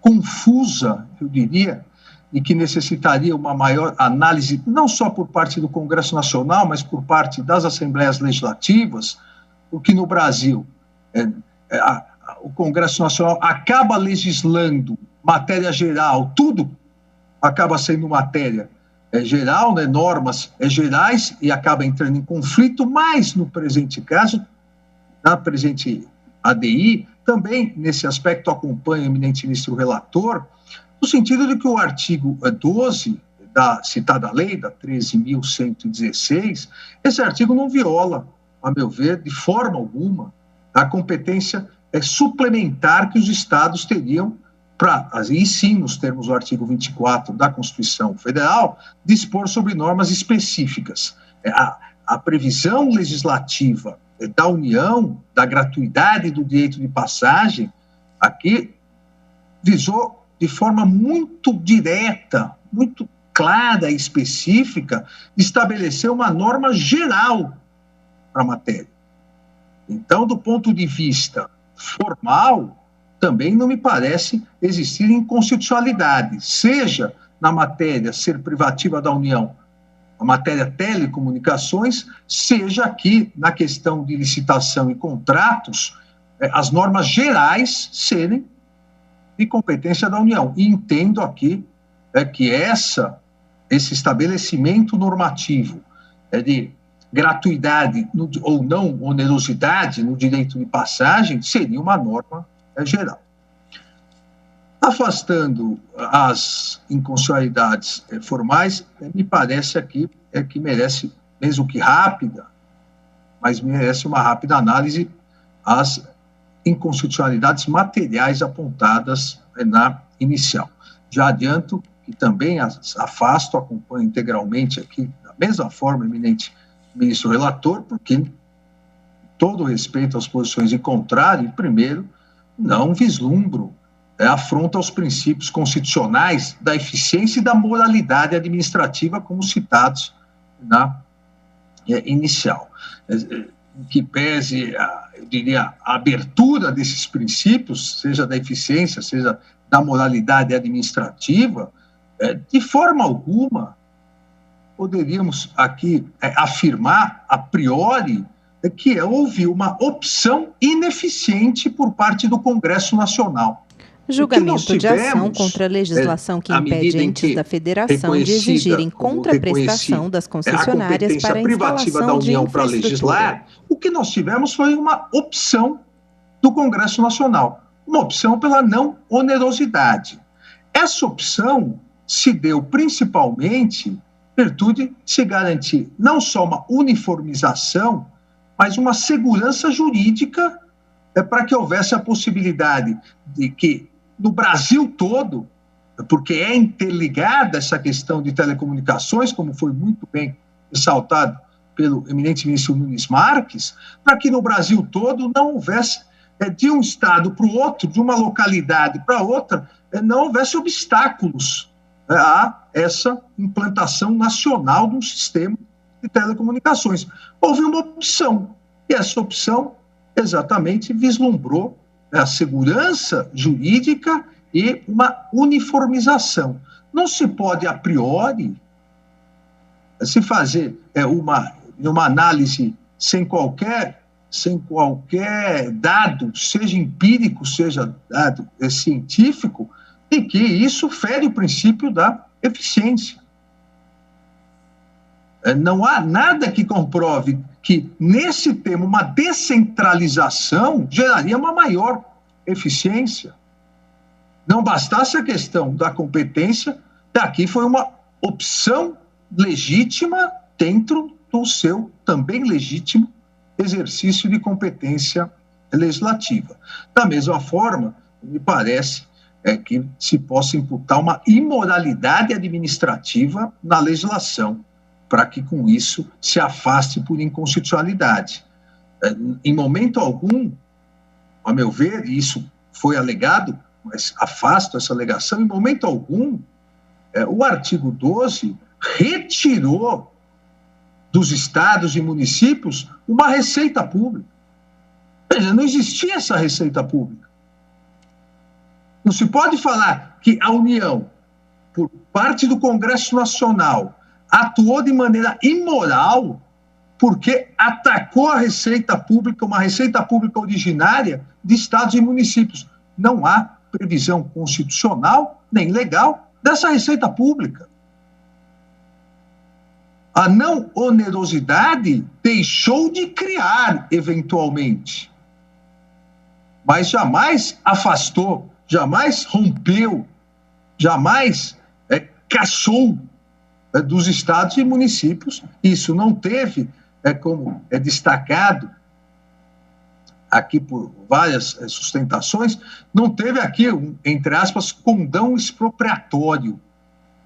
confusa, eu diria, e que necessitaria uma maior análise, não só por parte do Congresso Nacional, mas por parte das Assembleias Legislativas, porque no Brasil o Congresso Nacional acaba legislando matéria geral, tudo acaba sendo matéria geral, né, normas gerais, e acaba entrando em conflito, mas no presente caso, na presente ADI, também nesse aspecto acompanha o eminente ministro relator, no sentido de que o artigo 12 da citada lei, da 13.116, esse artigo não viola, a meu ver, de forma alguma, a competência suplementar que os estados teriam para, aí sim, nos termos do artigo 24 da Constituição Federal, dispor sobre normas específicas. A previsão legislativa da União, da gratuidade do direito de passagem, aqui visou de forma muito direta, muito clara e específica, estabelecer uma norma geral para a matéria. Então, do ponto de vista formal, também não me parece existir inconstitucionalidade, seja na matéria ser privativa da União, a matéria telecomunicações, seja aqui na questão de licitação e contratos, as normas gerais serem de competência da União. E entendo aqui que esse estabelecimento normativo de gratuidade ou não onerosidade no direito de passagem seria uma norma geral. Afastando as inconstitucionalidades formais, me parece aqui que merece, mesmo que rápida, mas merece uma rápida análise as inconstitucionalidades materiais apontadas na inicial. Já adianto que também as afasto, acompanho integralmente aqui, da mesma forma, eminente ministro relator, porque todo respeito às posições em contrário, primeiro, não vislumbro afronta aos princípios constitucionais da eficiência e da moralidade administrativa, como citados na inicial. Que pese, eu diria, a abertura desses princípios, seja da eficiência, seja da moralidade administrativa, de forma alguma poderíamos aqui afirmar, a priori, que houve uma opção ineficiente por parte do Congresso Nacional. Julgamento de ação contra a legislação que impede entes da federação de exigirem contraprestação das concessionárias para a privativa da instalação de União para legislar. O que nós tivemos foi uma opção do Congresso Nacional, uma opção pela não onerosidade. Essa opção se deu principalmente em virtude de se garantir não só uma uniformização, mas uma segurança jurídica para que houvesse a possibilidade de que, no Brasil todo, porque é interligada essa questão de telecomunicações, como foi muito bem ressaltado pelo eminente ministro Nunes Marques, para que no Brasil todo não houvesse, de um estado para o outro, de uma localidade para outra, não houvesse obstáculos a essa implantação nacional de um sistema de telecomunicações. Houve uma opção, e essa opção exatamente vislumbrou a segurança jurídica e uma uniformização. Não se pode, a priori, se fazer uma análise sem qualquer dado, seja empírico, seja dado científico, de que isso fere o princípio da eficiência. Não há nada que comprove que, nesse tema, uma descentralização geraria uma maior eficiência. Não bastasse a questão da competência, daqui foi uma opção legítima dentro do seu também legítimo exercício de competência legislativa. Da mesma forma, me parece que se possa imputar uma imoralidade administrativa na legislação, para que com isso se afaste por inconstitucionalidade. Em momento algum, a meu ver, e isso foi alegado, mas afasto essa alegação, em momento algum, o artigo 12 retirou dos estados e municípios uma receita pública. Veja, não existia essa receita pública. Não se pode falar que a União, por parte do Congresso Nacional, atuou de maneira imoral porque atacou a receita pública, uma receita pública originária de estados e municípios. Não há previsão constitucional nem legal dessa receita pública. A não onerosidade deixou de criar, eventualmente, mas jamais afastou, jamais rompeu, jamais caçou dos estados e municípios. Isso não teve, como é destacado aqui por várias sustentações, não teve aqui, entre aspas, condão expropriatório.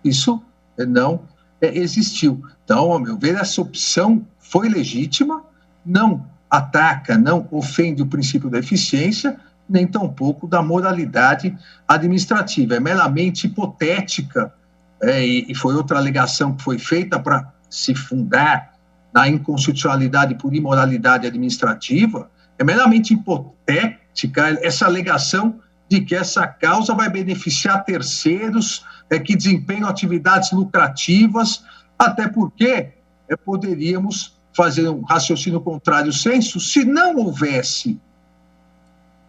Isso não existiu. Então, ao meu ver, essa opção foi legítima, não ataca, não ofende o princípio da eficiência, nem tampouco da moralidade administrativa. É meramente hipotética, e foi outra alegação que foi feita para se fundar na inconstitucionalidade por imoralidade administrativa. É meramente hipotética essa alegação de que essa causa vai beneficiar terceiros que desempenham atividades lucrativas, até porque poderíamos fazer um raciocínio contrário senso se não houvesse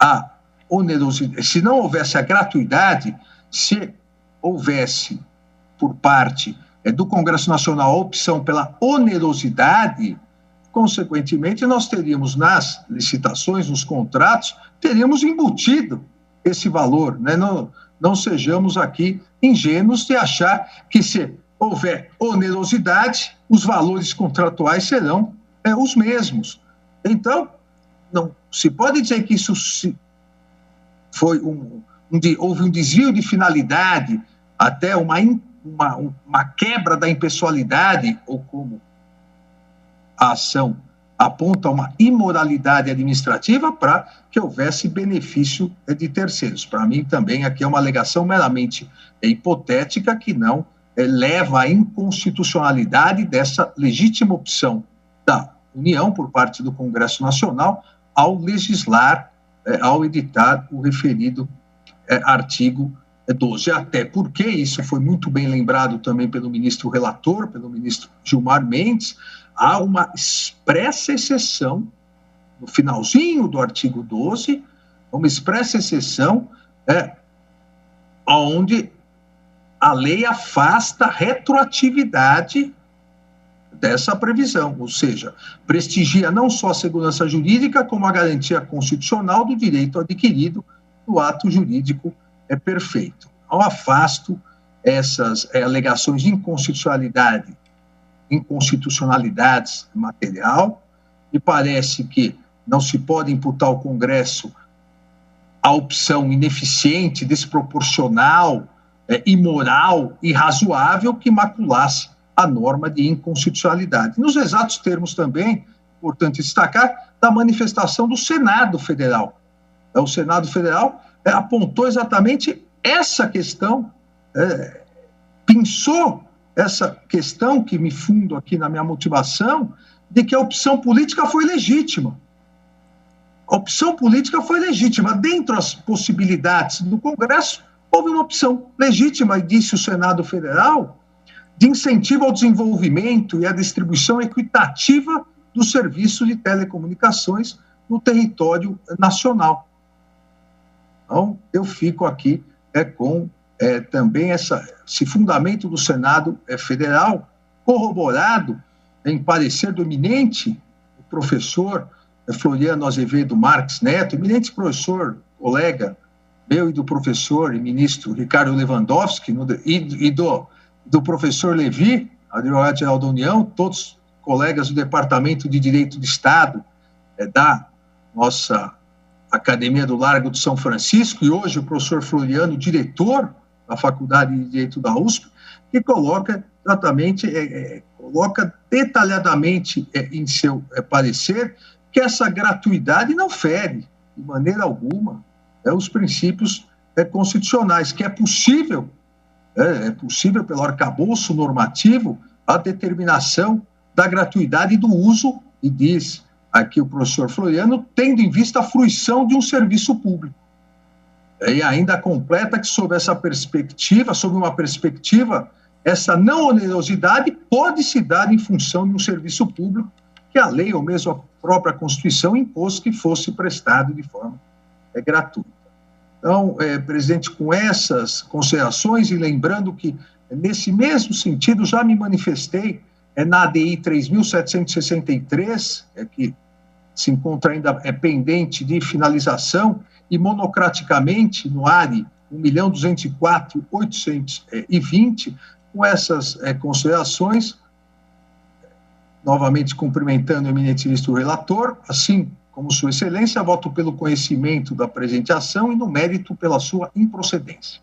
a onerosidade, se não houvesse a gratuidade, se houvesse por parte do Congresso Nacional a opção pela onerosidade, consequentemente nós teríamos nas licitações, nos contratos, teríamos embutido esse valor, né? Não sejamos aqui ingênuos de achar que se houver onerosidade, os valores contratuais serão os mesmos. Então, não se pode dizer que isso foi houve um desvio de finalidade, até uma quebra da impessoalidade, ou como a ação aponta uma imoralidade administrativa para que houvesse benefício de terceiros. Para mim, também, aqui é uma alegação meramente hipotética que não leva à inconstitucionalidade dessa legítima opção da União, por parte do Congresso Nacional, ao legislar, ao editar o referido artigo 12. Até porque, isso foi muito bem lembrado também pelo ministro relator, pelo ministro Gilmar Mendes, há uma expressa exceção, no finalzinho do artigo 12, uma expressa exceção onde a lei afasta a retroatividade dessa previsão, ou seja, prestigia não só a segurança jurídica, como a garantia constitucional do direito adquirido no ato jurídico perfeito. Ao afasto essas alegações de inconstitucionalidades material, e parece que não se pode imputar ao Congresso a opção ineficiente, desproporcional, imoral e irrazoável que maculasse a norma de inconstitucionalidade. Nos exatos termos também, importante destacar, da manifestação do Senado Federal. O Senado Federal apontou exatamente essa questão, pensou essa questão que me fundo aqui na minha motivação, de que a opção política foi legítima. A opção política foi legítima. Dentro das possibilidades do Congresso, houve uma opção legítima, e disse o Senado Federal, de incentivo ao desenvolvimento e à distribuição equitativa do serviço de telecomunicações no território nacional. Então, eu fico aqui com também esse fundamento do Senado Federal, corroborado em parecer do eminente professor Floriano Azevedo Marques Neto, eminente professor, colega meu e do professor e ministro Ricardo Lewandowski, e do professor Levi, advogado-geral da União, todos colegas do Departamento de Direito de Estado da nossa Academia do Largo de São Francisco, e hoje o professor Floriano, diretor da Faculdade de Direito da USP, que coloca exatamente, coloca detalhadamente em seu parecer que essa gratuidade não fere, de maneira alguma, os princípios constitucionais, que é possível pelo arcabouço normativo a determinação da gratuidade do uso, e diz aqui o professor Floriano, tendo em vista a fruição de um serviço público. E ainda completa que sob uma perspectiva, essa não onerosidade pode se dar em função de um serviço público que a lei ou mesmo a própria Constituição impôs que fosse prestado de forma gratuita. Então, presidente, com essas considerações e lembrando que, nesse mesmo sentido, já me manifestei na ADI 3.763, que se encontra ainda pendente de finalização, e monocraticamente no ARI 1.204.820, com essas considerações, novamente cumprimentando o eminente ministro relator, assim como Sua Excelência, voto pelo conhecimento da presente ação e no mérito pela sua improcedência.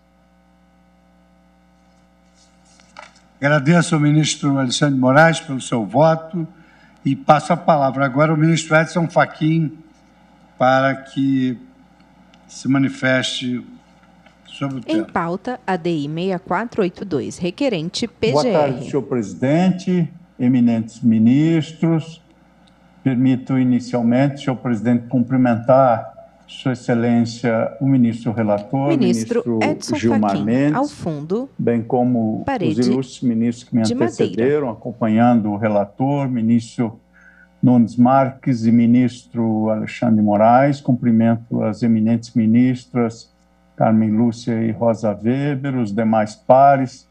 Agradeço ao ministro Alexandre de Moraes pelo seu voto e passo a palavra agora ao ministro Edson Fachin para que se manifeste sobre o tema. Em pauta, ADI 6482, requerente PGR. Boa tarde, senhor presidente, eminentes ministros. Permito inicialmente, senhor presidente, cumprimentar Sua Excelência, o ministro relator, ministro Edson Gilmar Fachin, Mendes, ao fundo, bem como os ilustres ministros que me antecederam, acompanhando o relator, ministro Nunes Marques e ministro Alexandre de Moraes. Cumprimento as eminentes ministras Carmen Lúcia e Rosa Weber, os demais pares.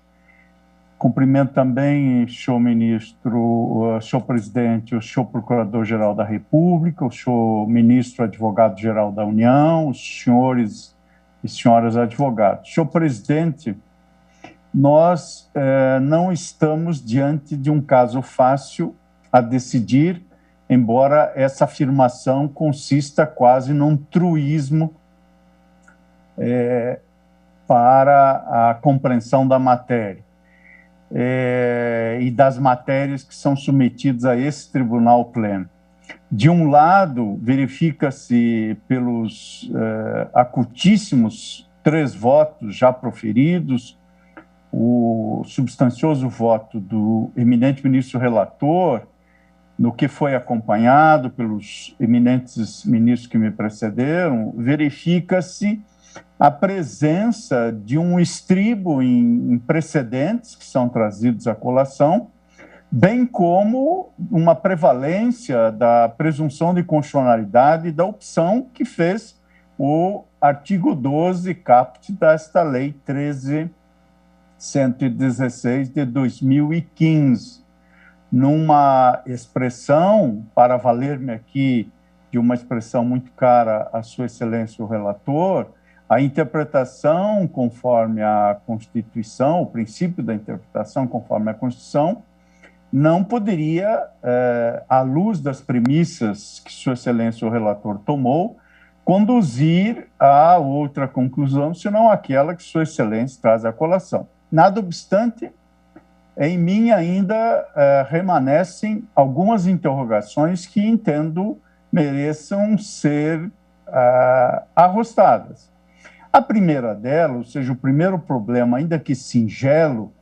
Cumprimento também, senhor ministro, senhor presidente, o senhor procurador-geral da República, o senhor ministro advogado-geral da União, os senhores e senhoras advogados. Senhor presidente, nós não estamos diante de um caso fácil a decidir, embora essa afirmação consista quase num truísmo para a compreensão da matéria. E das matérias que são submetidas a esse tribunal pleno. De um lado, verifica-se pelos acutíssimos 3 votos já proferidos, o substancioso voto do eminente ministro relator, no que foi acompanhado pelos eminentes ministros que me precederam, verifica-se a presença de um estribo em precedentes que são trazidos à colação, bem como uma prevalência da presunção de constitucionalidade da opção que fez o artigo 12 caput desta Lei 13.116 de 2015, numa expressão, para valer-me aqui de uma expressão muito cara à Sua Excelência o Relator, a interpretação conforme a Constituição, o princípio da interpretação conforme a Constituição, não poderia, à luz das premissas que Sua Excelência o Relator tomou, conduzir a outra conclusão, senão aquela que Sua Excelência traz à colação. Nada obstante, em mim ainda remanescem algumas interrogações que entendo mereçam ser arrostadas. A primeira delas, ou seja, o primeiro problema, ainda que singelo,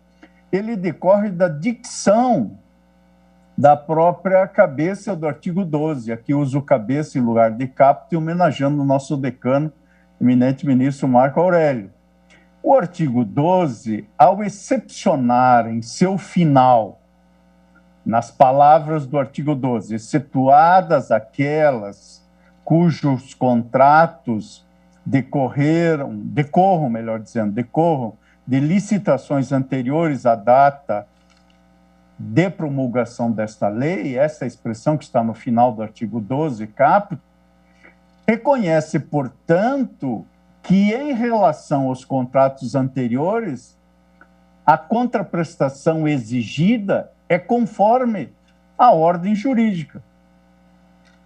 ele decorre da dicção da própria cabeça do artigo 12. Aqui uso cabeça em lugar de caput, homenageando o nosso decano, eminente ministro Marco Aurélio. O artigo 12, ao excepcionar em seu final, nas palavras do artigo 12, excetuadas aquelas cujos contratos decorram de licitações anteriores à data de promulgação desta lei, essa expressão que está no final do artigo 12, caput, reconhece, portanto, que em relação aos contratos anteriores, a contraprestação exigida é conforme a ordem jurídica,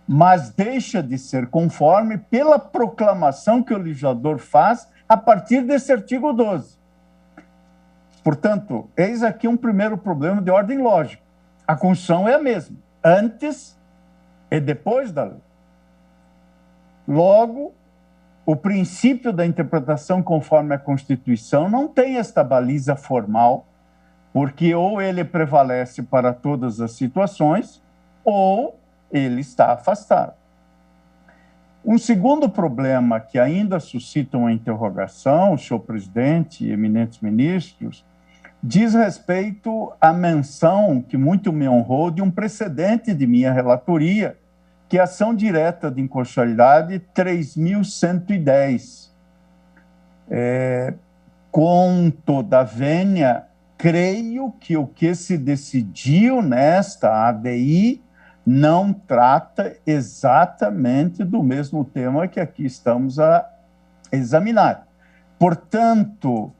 mas deixa de ser conforme pela proclamação que o legislador faz a partir desse artigo 12. Portanto, eis aqui um primeiro problema de ordem lógica. A Constituição é a mesma, antes e depois da lei. Logo, o princípio da interpretação conforme a Constituição não tem esta baliza formal, porque ou ele prevalece para todas as situações, ou ele está afastado. Um segundo problema que ainda suscita uma interrogação, senhor presidente e eminentes ministros, diz respeito à menção, que muito me honrou, de um precedente de minha relatoria, que é a ação direta de inconstitucionalidade 3.110. Com toda a vênia, creio que o que se decidiu nesta ADI não trata exatamente do mesmo tema que aqui estamos a examinar. Portanto,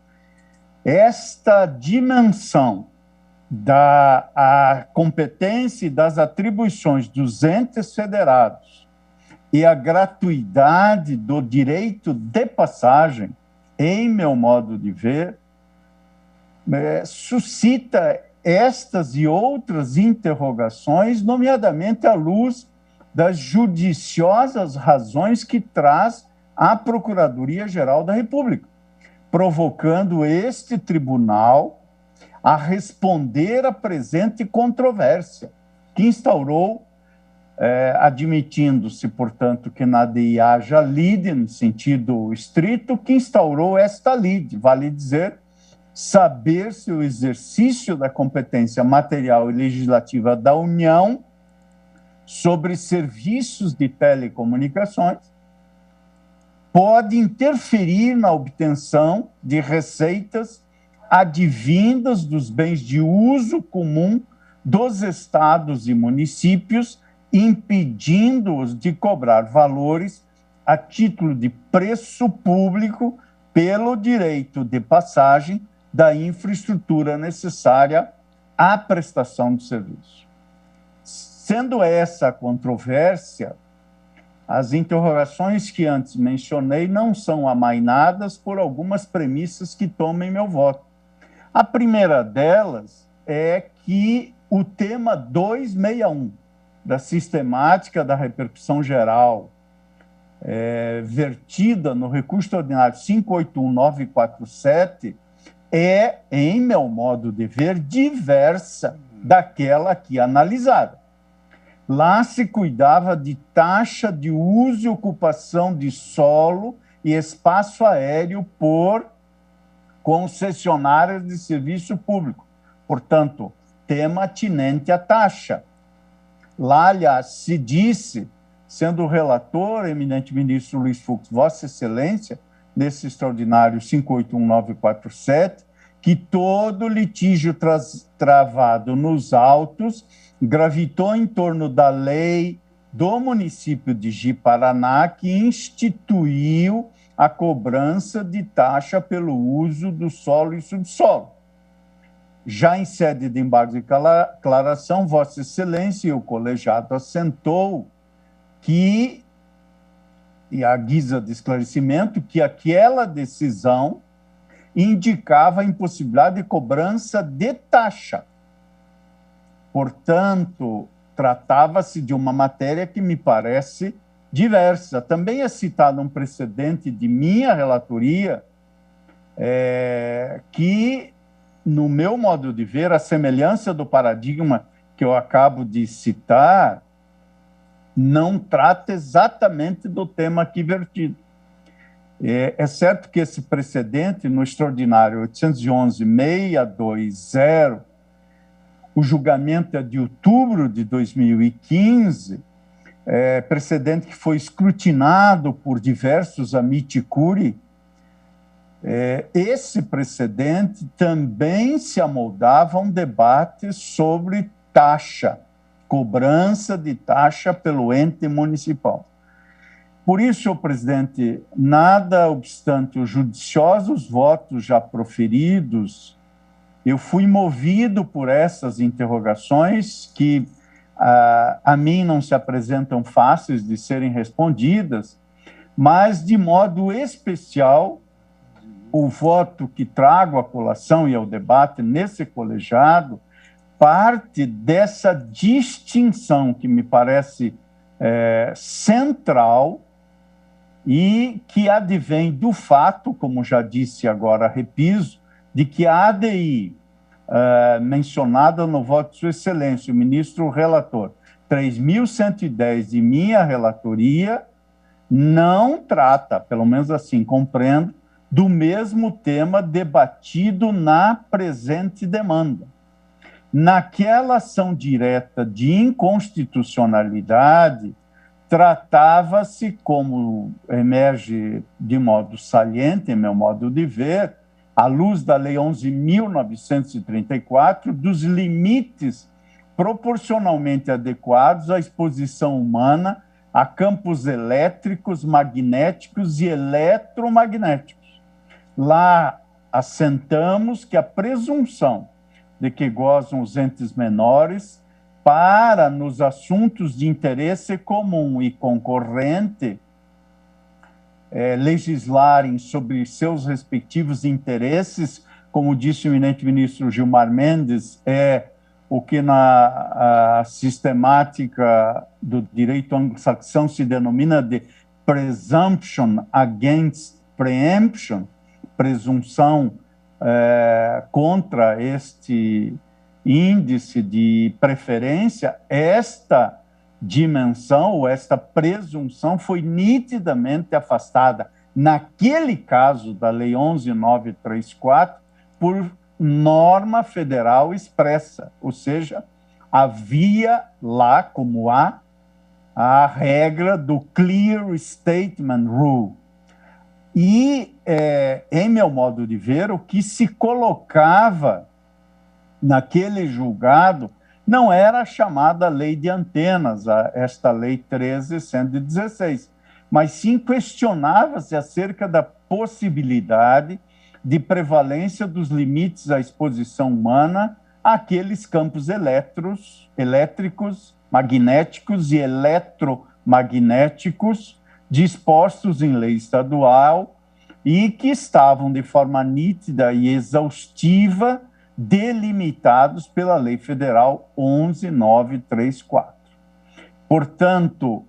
esta dimensão da competência e das atribuições dos entes federados e a gratuidade do direito de passagem, em meu modo de ver, suscita estas e outras interrogações, nomeadamente à luz das judiciosas razões que traz a Procuradoria-Geral da República, provocando este tribunal a responder à presente controvérsia, que instaurou, admitindo-se, portanto, que na ADI haja lide, no sentido estrito, que instaurou esta lide, vale dizer, saber se o exercício da competência material e legislativa da União sobre serviços de telecomunicações pode interferir na obtenção de receitas advindas dos bens de uso comum dos estados e municípios, impedindo-os de cobrar valores a título de preço público pelo direito de passagem da infraestrutura necessária à prestação do serviço. Sendo essa a controvérsia, as interrogações que antes mencionei não são amainadas por algumas premissas que tomem meu voto. A primeira delas é que o tema 261 da sistemática da repercussão geral vertida no recurso ordinário 581947 é, em meu modo de ver, diversa daquela aqui analisada. Lá se cuidava de taxa de uso e ocupação de solo e espaço aéreo por concessionárias de serviço público. Portanto, tema atinente à taxa. Lá, aliás, se disse, sendo o relator, eminente ministro Luiz Fux, Vossa Excelência, nesse extraordinário 581947, que todo litígio travado nos autos gravitou em torno da lei do município de Ji-Paraná, que instituiu a cobrança de taxa pelo uso do solo e subsolo. Já em sede de embargo de declaração, Vossa Excelência e o colegiado assentou que, e à guisa de esclarecimento, que aquela decisão indicava a impossibilidade de cobrança de taxa. Portanto, tratava-se de uma matéria que me parece diversa. Também é citado um precedente de minha relatoria que, no meu modo de ver, a semelhança do paradigma que eu acabo de citar, não trata exatamente do tema aqui vertido. É certo que esse precedente, no extraordinário 811-620, o julgamento é de outubro de 2015, precedente que foi escrutinado por diversos amici curiae. Esse precedente também se amoldava a um debate sobre taxa, cobrança de taxa pelo ente municipal. Por isso, senhor presidente, nada obstante os judiciosos votos já proferidos, eu fui movido por essas interrogações que a mim não se apresentam fáceis de serem respondidas, mas, de modo especial, o voto que trago à colação e ao debate nesse colegiado parte dessa distinção que me parece central e que advém do fato, como já disse agora, repiso, de que a ADI, mencionada no voto de Sua Excelência, o ministro relator, 3.110 de minha relatoria, não trata, pelo menos assim compreendo, do mesmo tema debatido na presente demanda. Naquela ação direta de inconstitucionalidade, tratava-se, como emerge de modo saliente, em meu modo de ver, à luz da Lei 11.934, dos limites proporcionalmente adequados à exposição humana a campos elétricos, magnéticos e eletromagnéticos. Lá assentamos que a presunção de que gozam os entes menores para, nos assuntos de interesse comum e concorrente, legislarem sobre seus respectivos interesses, como disse o eminente ministro Gilmar Mendes, é o que na sistemática do direito anglo-saxão se denomina de presumption against preemption, presunção contra este índice de preferência. Esta dimensão, ou esta presunção, foi nitidamente afastada, naquele caso da Lei 11.934, por norma federal expressa, ou seja, havia lá, como há, a regra do Clear Statement Rule. E, em meu modo de ver, o que se colocava naquele julgado não era a chamada lei de antenas, esta lei 13.116, mas sim questionava-se acerca da possibilidade de prevalência dos limites à exposição humana àqueles campos elétricos, magnéticos e eletromagnéticos dispostos em lei estadual e que estavam de forma nítida e exaustiva delimitados pela Lei Federal 11.934. Portanto,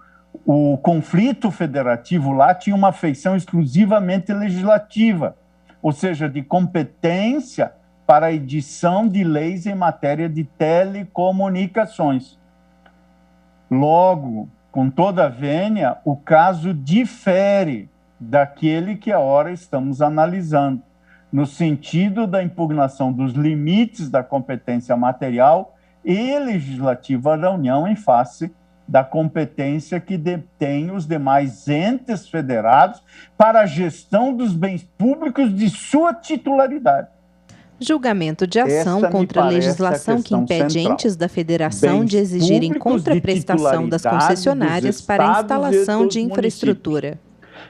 o conflito federativo lá tinha uma feição exclusivamente legislativa, ou seja, de competência para a edição de leis em matéria de telecomunicações. Logo, com toda a vênia, o caso difere daquele que agora estamos analisando. no sentido da impugnação dos limites da competência material e legislativa da União em face da competência que detém os demais entes federados para a gestão dos bens públicos de sua titularidade. Julgamento de ação contra a legislação que impede entes da federação de exigirem contraprestação das concessionárias para a instalação de infraestrutura.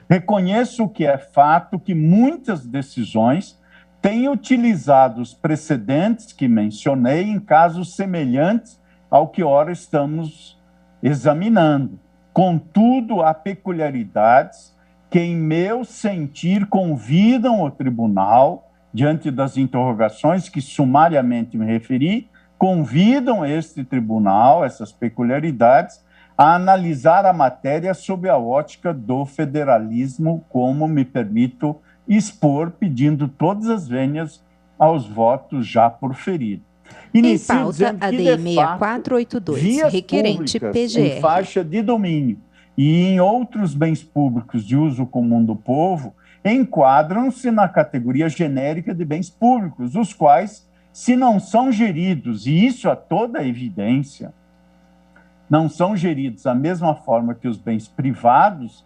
Reconheço que é fato que muitas decisões têm utilizado os precedentes que mencionei em casos semelhantes ao que ora estamos examinando. Contudo, há peculiaridades que, em meu sentir, convidam o tribunal, diante das interrogações que sumariamente me referi, convidam este tribunal, essas peculiaridades, a analisar a matéria sob a ótica do federalismo, como me permito expor, pedindo todas as vênias aos votos já proferidos. Em pauta, ADI 6482, requerente PGR. Em faixa de domínio e em outros bens públicos de uso comum do povo, enquadram-se na categoria genérica de bens públicos, os quais, se não são geridos, e isso a toda evidência, não são geridos da mesma forma que os bens privados,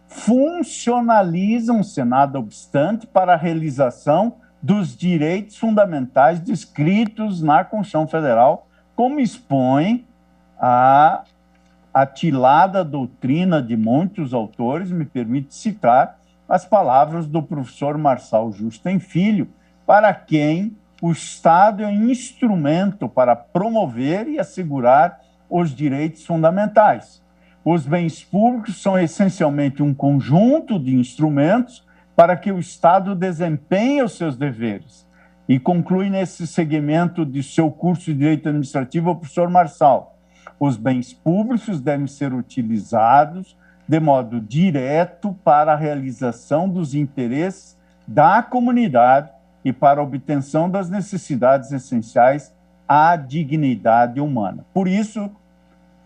funcionalizam-se, nada obstante, para a realização dos direitos fundamentais descritos na Constituição Federal, como expõe a atilada doutrina de muitos autores, me permite citar as palavras do professor Marçal Justen Filho, para quem o Estado é um instrumento para promover e assegurar os direitos fundamentais. Os bens públicos são essencialmente um conjunto de instrumentos para que o Estado desempenhe os seus deveres. E conclui nesse segmento de seu curso de Direito Administrativo o professor Marçal: os bens públicos devem ser utilizados de modo direto para a realização dos interesses da comunidade e para a obtenção das necessidades essenciais à dignidade humana. Por isso,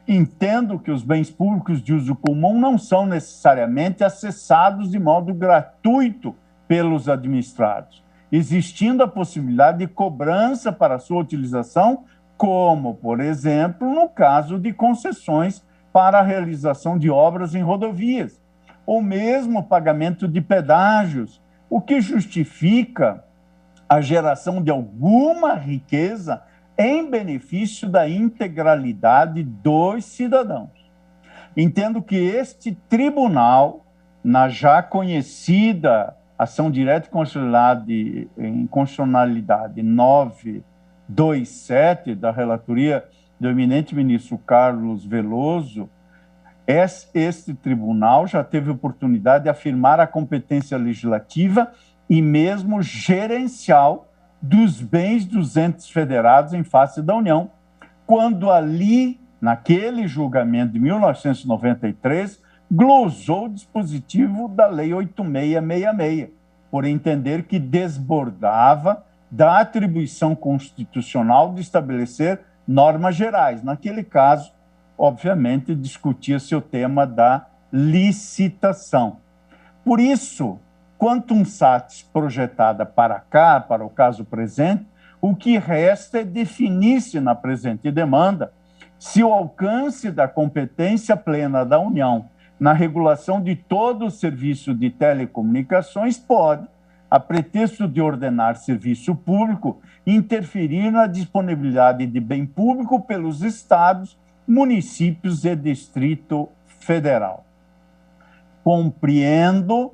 entendo que os bens públicos de uso comum não são necessariamente acessados de modo gratuito pelos administrados, existindo a possibilidade de cobrança para sua utilização, como, por exemplo, no caso de concessões para a realização de obras em rodovias, ou mesmo pagamento de pedágios, o que justifica a geração de alguma riqueza em benefício da integralidade dos cidadãos. Entendo que este tribunal, na já conhecida ação direta em constitucionalidade 927 da relatoria do eminente ministro Carlos Veloso, este tribunal já teve oportunidade de afirmar a competência legislativa e mesmo gerencial dos bens dos entes federados em face da União, quando ali, naquele julgamento de 1993, glosou o dispositivo da Lei 8666, por entender que desbordava da atribuição constitucional de estabelecer normas gerais. Naquele caso, obviamente, discutia-se o tema da licitação. Por isso, quantum satis projetada para cá, para o caso presente, o que resta é definir-se na presente demanda se o alcance da competência plena da União na regulação de todo o serviço de telecomunicações pode, a pretexto de ordenar serviço público, interferir na disponibilidade de bem público pelos estados, municípios e Distrito Federal. Compreendo,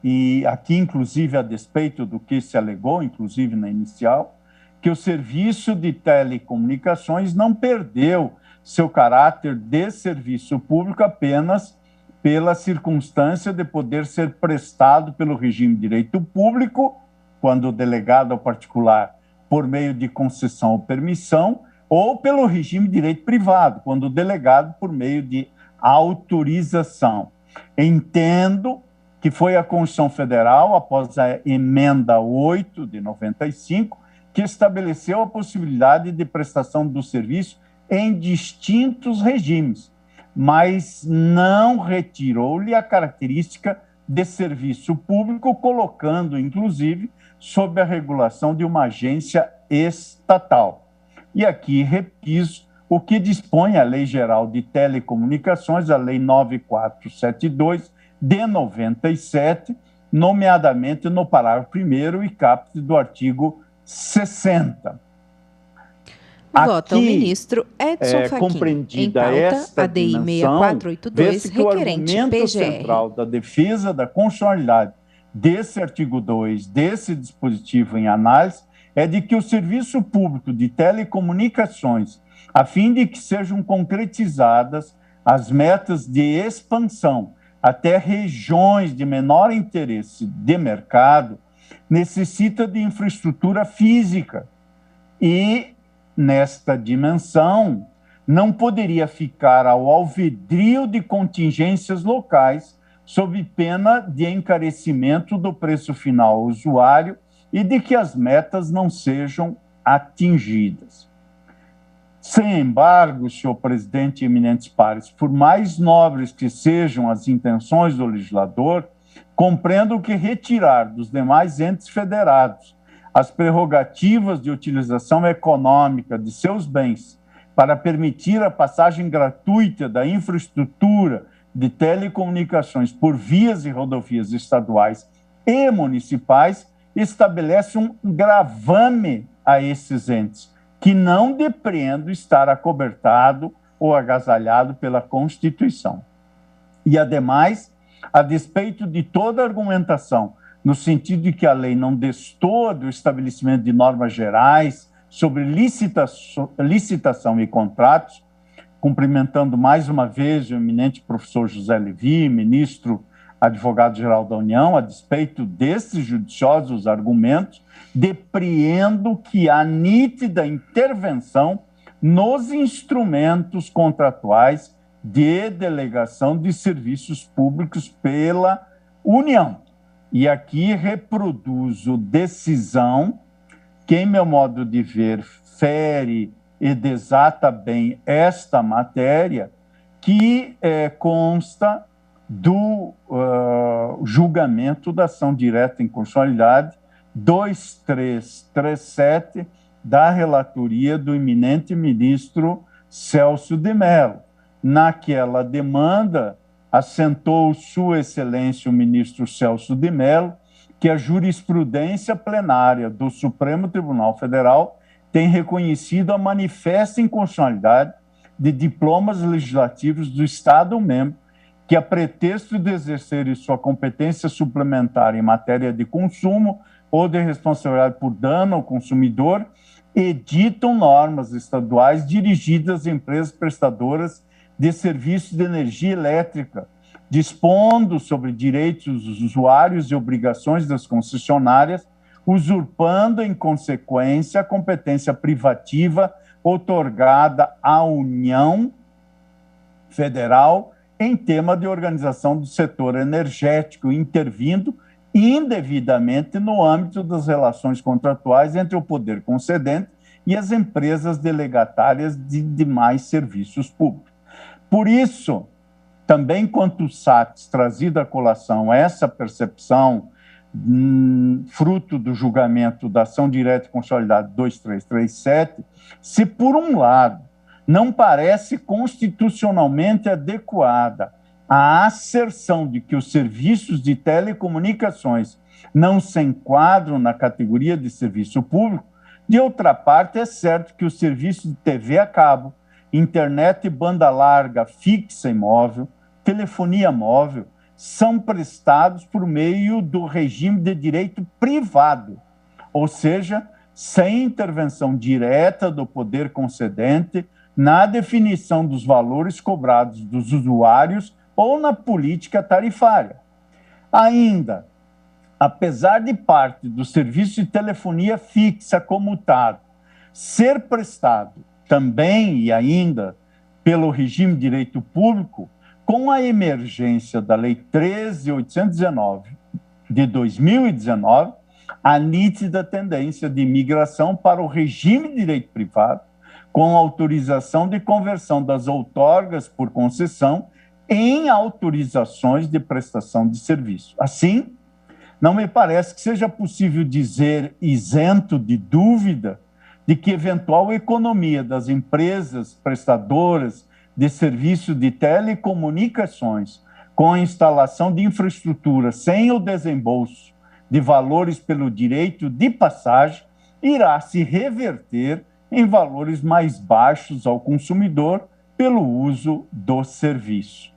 e aqui, inclusive, a despeito do que se alegou, inclusive na inicial, que o serviço de telecomunicações não perdeu seu caráter de serviço público apenas pela circunstância de poder ser prestado pelo regime de direito público, quando delegado ao particular por meio de concessão ou permissão, ou pelo regime de direito privado, quando delegado por meio de autorização. Entendo que foi a Constituição Federal, após a emenda 8 de 95, que estabeleceu a possibilidade de prestação do serviço em distintos regimes, mas não retirou-lhe a característica de serviço público, colocando, inclusive, sob a regulação de uma agência estatal. E aqui repiso o que dispõe a Lei Geral de Telecomunicações, a Lei 9472, de 97, nomeadamente no parágrafo 1º e caput do artigo 60. Vota o ministro Edson Fachin. Em pauta, ADI 6482, requerente PGR. O central da defesa da constitucionalidade desse artigo 2, desse dispositivo em análise, é de que o serviço público de telecomunicações, a fim de que sejam concretizadas as metas de expansão até regiões de menor interesse de mercado, necessita de infraestrutura física e, nesta dimensão, não poderia ficar ao alvedrio de contingências locais, sob pena de encarecimento do preço final ao usuário e de que as metas não sejam atingidas. Sem embargo, senhor presidente e eminentes pares, por mais nobres que sejam as intenções do legislador, compreendo que retirar dos demais entes federados as prerrogativas de utilização econômica de seus bens para permitir a passagem gratuita da infraestrutura de telecomunicações por vias e rodovias estaduais e municipais estabelece um gravame a esses entes, que não depreendo estar acobertado ou agasalhado pela Constituição. E, ademais, a despeito de toda argumentação, no sentido de que a lei não destoa do estabelecimento de normas gerais sobre licitação e contratos, cumprimentando mais uma vez o eminente professor José Levi, ministro advogado-geral da União, a despeito desses judiciosos argumentos, depreendo que há nítida intervenção nos instrumentos contratuais de delegação de serviços públicos pela União. E aqui reproduzo decisão que, em meu modo de ver, fere e desata bem esta matéria, que consta do julgamento da ação direta em constitucionalidade 2337 da relatoria do eminente ministro Celso de Mello. Naquela demanda, assentou Sua Excelência o ministro Celso de Mello que a jurisprudência plenária do Supremo Tribunal Federal tem reconhecido a manifesta inconstitucionalidade de diplomas legislativos do Estado-membro que, a pretexto de exercerem sua competência suplementar em matéria de consumo ou de responsabilidade por dano ao consumidor, editam normas estaduais dirigidas a empresas prestadoras de serviços de energia elétrica, dispondo sobre direitos dos usuários e obrigações das concessionárias, usurpando, em consequência, a competência privativa outorgada à União Federal em tema de organização do setor energético, intervindo indevidamente no âmbito das relações contratuais entre o poder concedente e as empresas delegatárias de demais serviços públicos. Por isso, também quanto o SATS trazido à colação essa percepção, fruto do julgamento da ação direta e consolidada 2337, se por um lado não parece constitucionalmente adequada a asserção de que os serviços de telecomunicações não se enquadram na categoria de serviço público, de outra parte, é certo que os serviços de TV a cabo, internet e banda larga fixa e móvel, telefonia móvel, são prestados por meio do regime de direito privado, ou seja, sem intervenção direta do poder concedente na definição dos valores cobrados dos usuários ou na política tarifária. Ainda, apesar de parte do serviço de telefonia fixa comutado ser prestado também e ainda pelo regime de direito público, com a emergência da Lei 13.819 de 2019, a nítida tendência de migração para o regime de direito privado, com autorização de conversão das outorgas por concessão em autorizações de prestação de serviço. Assim, não me parece que seja possível dizer, isento de dúvida, de que eventual economia das empresas prestadoras de serviço de telecomunicações com a instalação de infraestrutura sem o desembolso de valores pelo direito de passagem irá se reverter em valores mais baixos ao consumidor pelo uso do serviço.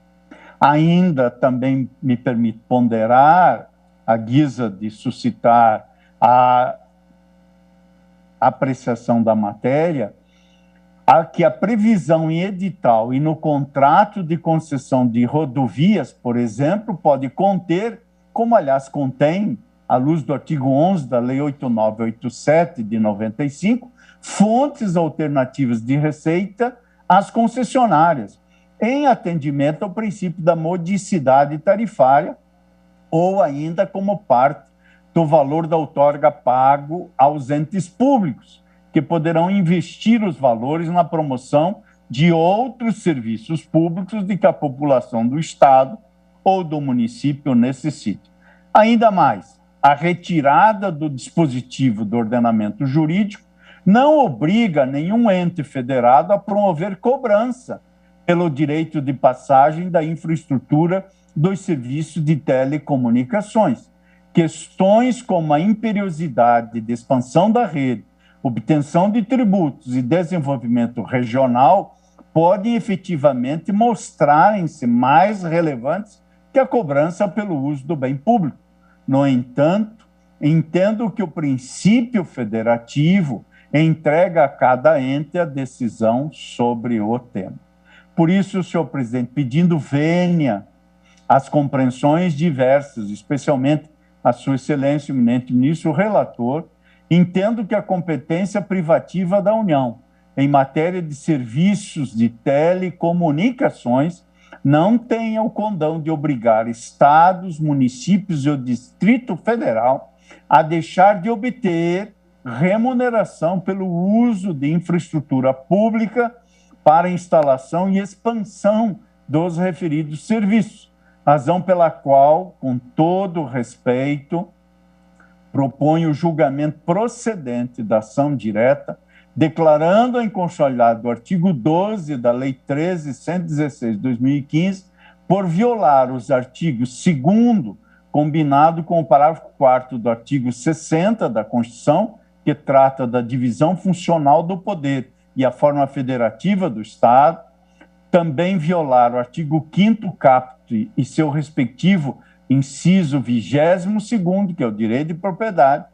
Ainda também me permito ponderar, à guisa de suscitar a apreciação da matéria, que a previsão em edital e no contrato de concessão de rodovias, por exemplo, pode conter, como aliás contém, à luz do artigo 11 da Lei 8987 de 95, fontes alternativas de receita às concessionárias, em atendimento ao princípio da modicidade tarifária ou ainda como parte do valor da outorga pago aos entes públicos, que poderão investir os valores na promoção de outros serviços públicos de que a população do Estado ou do município necessite. Ainda mais, a retirada do dispositivo do ordenamento jurídico não obriga nenhum ente federado a promover cobrança pelo direito de passagem da infraestrutura dos serviços de telecomunicações. Questões como a imperiosidade de expansão da rede, obtenção de tributos e desenvolvimento regional podem efetivamente mostrarem-se mais relevantes que a cobrança pelo uso do bem público. No entanto, entendo que o princípio federativo entrega a cada ente a decisão sobre o tema. Por isso, senhor presidente, pedindo vênia às compreensões diversas, especialmente a sua excelência, o eminente ministro, o relator, entendo que a competência privativa da União em matéria de serviços de telecomunicações não tenha o condão de obrigar estados, municípios e o Distrito Federal a deixar de obter remuneração pelo uso de infraestrutura pública para instalação e expansão dos referidos serviços, razão pela qual, com todo respeito, proponho o julgamento procedente da ação direta, declarando a inconstitucionalidade do artigo 12 da Lei 13.116 de 2015 por violar os artigos 2º, combinado com o parágrafo 4º do artigo 60 da Constituição, que trata da divisão funcional do poder e a forma federativa do Estado, também violar o artigo 5º caput e seu respectivo inciso 22º, que é o direito de propriedade,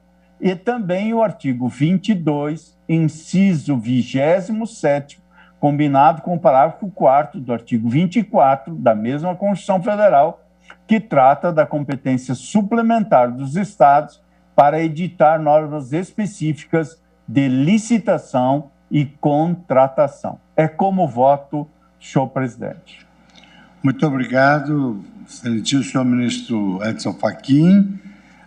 e também o artigo 22, inciso 27º, combinado com o parágrafo 4º do artigo 24 da mesma Constituição Federal, que trata da competência suplementar dos Estados para editar normas específicas de licitação e contratação. É como voto, senhor presidente. Muito obrigado, excelentíssimo senhor ministro Edson Fachin.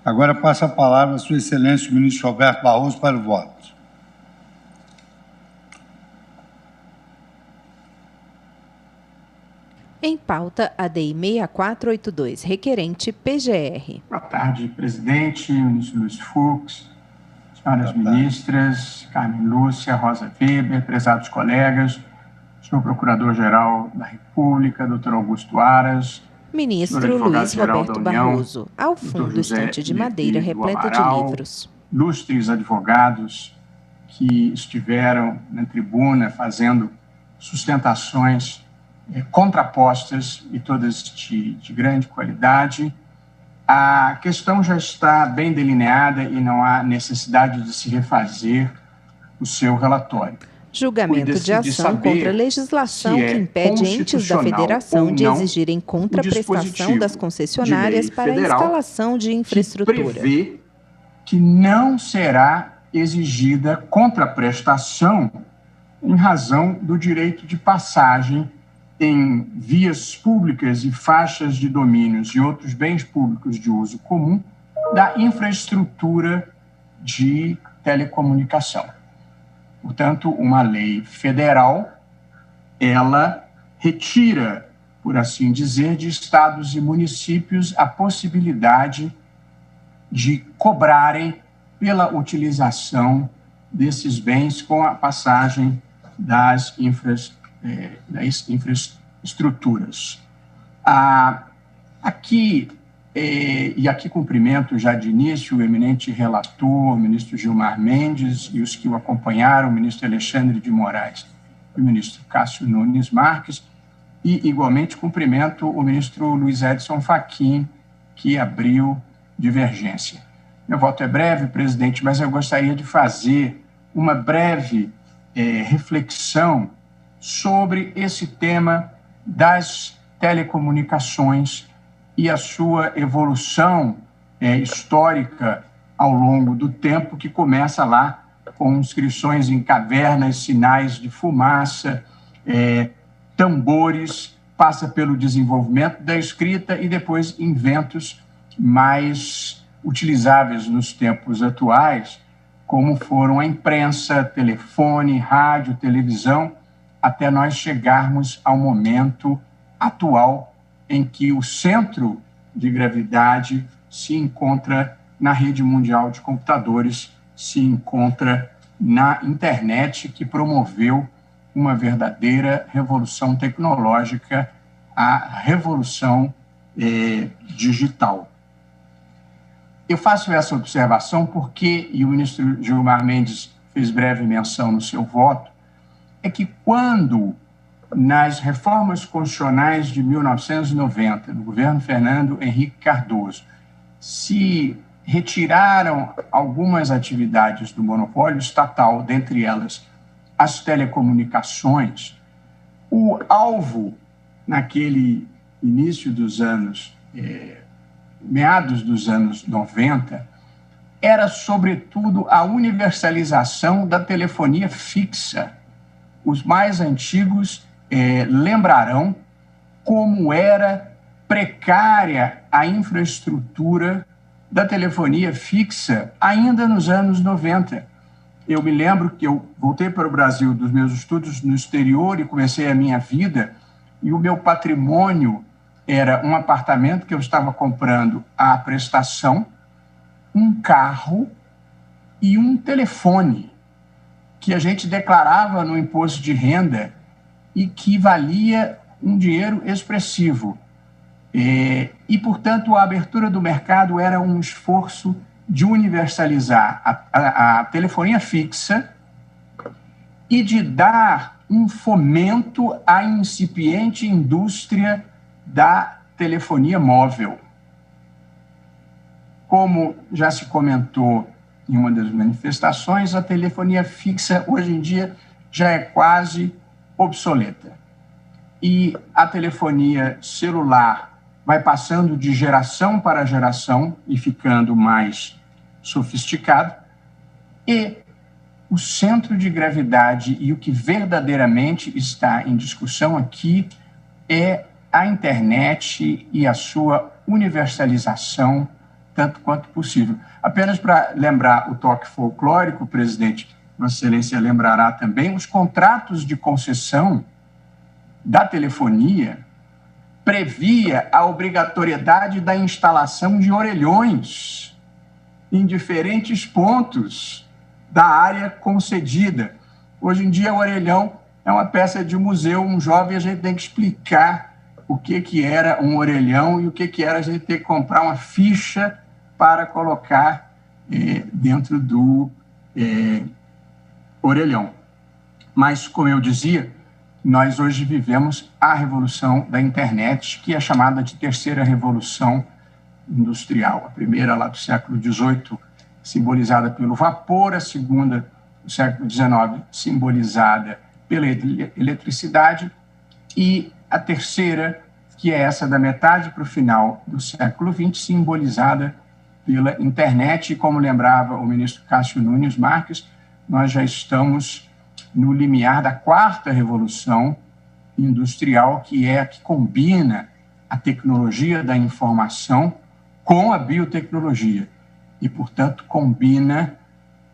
Agora passa a palavra a sua excelência, o ministro Roberto Barroso, para o voto. Em pauta, ADI 6482, requerente PGR. Boa tarde, presidente, ministro Luiz Fux, senhoras ministras, Carmen Lúcia, Rosa Weber, prezados colegas, senhor Procurador-Geral da República, doutor Augusto Aras, ministro Luiz Roberto Barroso, ao fundo estante de madeira repleta de livros. Ilustres advogados que estiveram na tribuna fazendo sustentações contrapostas e todas de grande qualidade. A questão já está bem delineada e não há necessidade de se refazer o seu relatório. Julgamento de ação contra a legislação que impede entes da federação de exigirem contraprestação das concessionárias para a instalação de infraestrutura. Que prevê que não será exigida contraprestação em razão do direito de passagem em vias públicas e faixas de domínios e outros bens públicos de uso comum da infraestrutura de telecomunicação. Portanto, uma lei federal, ela retira por assim dizer, de estados e municípios a possibilidade de cobrarem pela utilização desses bens com a passagem das infraestruturas. Aqui cumprimento já de início o eminente relator, o ministro Gilmar Mendes, e os que o acompanharam, o ministro Alexandre de Moraes e o ministro Cássio Nunes Marques, e igualmente cumprimento o ministro Luiz Edson Fachin, que abriu divergência. Meu voto é breve, presidente, mas eu gostaria de fazer uma breve reflexão sobre esse tema das telecomunicações e a sua evolução histórica ao longo do tempo, que começa lá com inscrições em cavernas, sinais de fumaça, tambores, passa pelo desenvolvimento da escrita e depois inventos mais utilizáveis nos tempos atuais, como foram a imprensa, telefone, rádio, televisão, até nós chegarmos ao momento atual em que o centro de gravidade se encontra na rede mundial de computadores, se encontra na internet, que promoveu uma verdadeira revolução tecnológica, a revolução digital. Eu faço essa observação porque, e o ministro Gilmar Mendes fez breve menção no seu voto, é que quando, nas reformas constitucionais de 1990, no governo Fernando Henrique Cardoso, se retiraram algumas atividades do monopólio estatal, dentre elas as telecomunicações, o alvo, naquele início dos anos, meados dos anos 90, era, sobretudo, a universalização da telefonia fixa. Os mais antigos lembrarão como era precária a infraestrutura da telefonia fixa ainda nos anos 90. Eu me lembro que eu voltei para o Brasil dos meus estudos no exterior e comecei a minha vida, e o meu patrimônio era um apartamento que eu estava comprando à prestação, um carro e um telefone que a gente declarava no imposto de renda e que valia um dinheiro expressivo. E, portanto, a abertura do mercado era um esforço de universalizar a telefonia fixa e de dar um fomento à incipiente indústria da telefonia móvel. Como já se comentou em uma das manifestações, a telefonia fixa hoje em dia já é quase obsoleta. E a telefonia celular vai passando de geração para geração e ficando mais sofisticado, e o centro de gravidade e o que verdadeiramente está em discussão aqui é a internet e a sua universalização tanto quanto possível. Apenas para lembrar o toque folclórico, presidente, Vossa Excelência lembrará também, os contratos de concessão da telefonia previa a obrigatoriedade da instalação de orelhões em diferentes pontos da área concedida. Hoje em dia, o orelhão é uma peça de museu, um jovem, a gente tem que explicar o que era um orelhão e o que era a gente ter que comprar uma ficha para colocar dentro do orelhão. Mas, como eu dizia, nós hoje vivemos a revolução da internet, que é chamada de terceira revolução industrial. A primeira lá do século XVIII, simbolizada pelo vapor, a segunda do século XIX, simbolizada pela eletricidade, e a terceira, que é essa da metade para o final do século XX, simbolizada pela internet. E como lembrava o ministro Cássio Nunes Marques, nós já estamos no limiar da quarta revolução industrial, que é a que combina a tecnologia da informação com a biotecnologia e, portanto, combina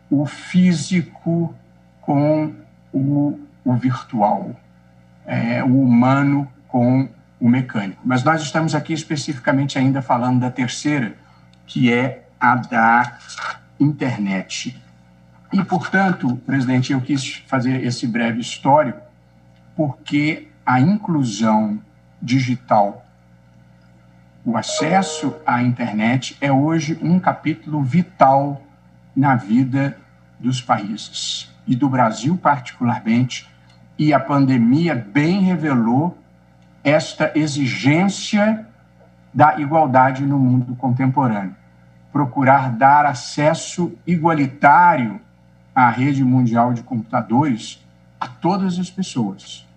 o físico com o virtual, o humano com o mecânico. Mas nós estamos aqui especificamente ainda falando da terceira, que é a da internet. E, portanto, presidente, eu quis fazer esse breve histórico porque a inclusão digital, o acesso à internet é hoje um capítulo vital na vida dos países, e do Brasil particularmente, e a pandemia bem revelou esta exigência da igualdade no mundo contemporâneo. Procurar dar acesso igualitário à rede mundial de computadores a todas as pessoas.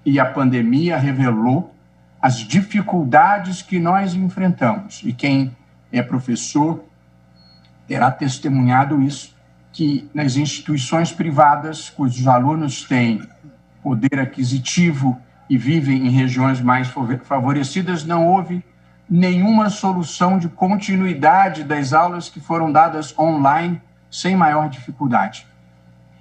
E a pandemia revelou as dificuldades que nós enfrentamos. E quem é professor terá testemunhado isso, que nas instituições privadas, cujos alunos têm poder aquisitivo e vivem em regiões mais favorecidas, não houve nenhuma solução de continuidade das aulas que foram dadas online sem maior dificuldade.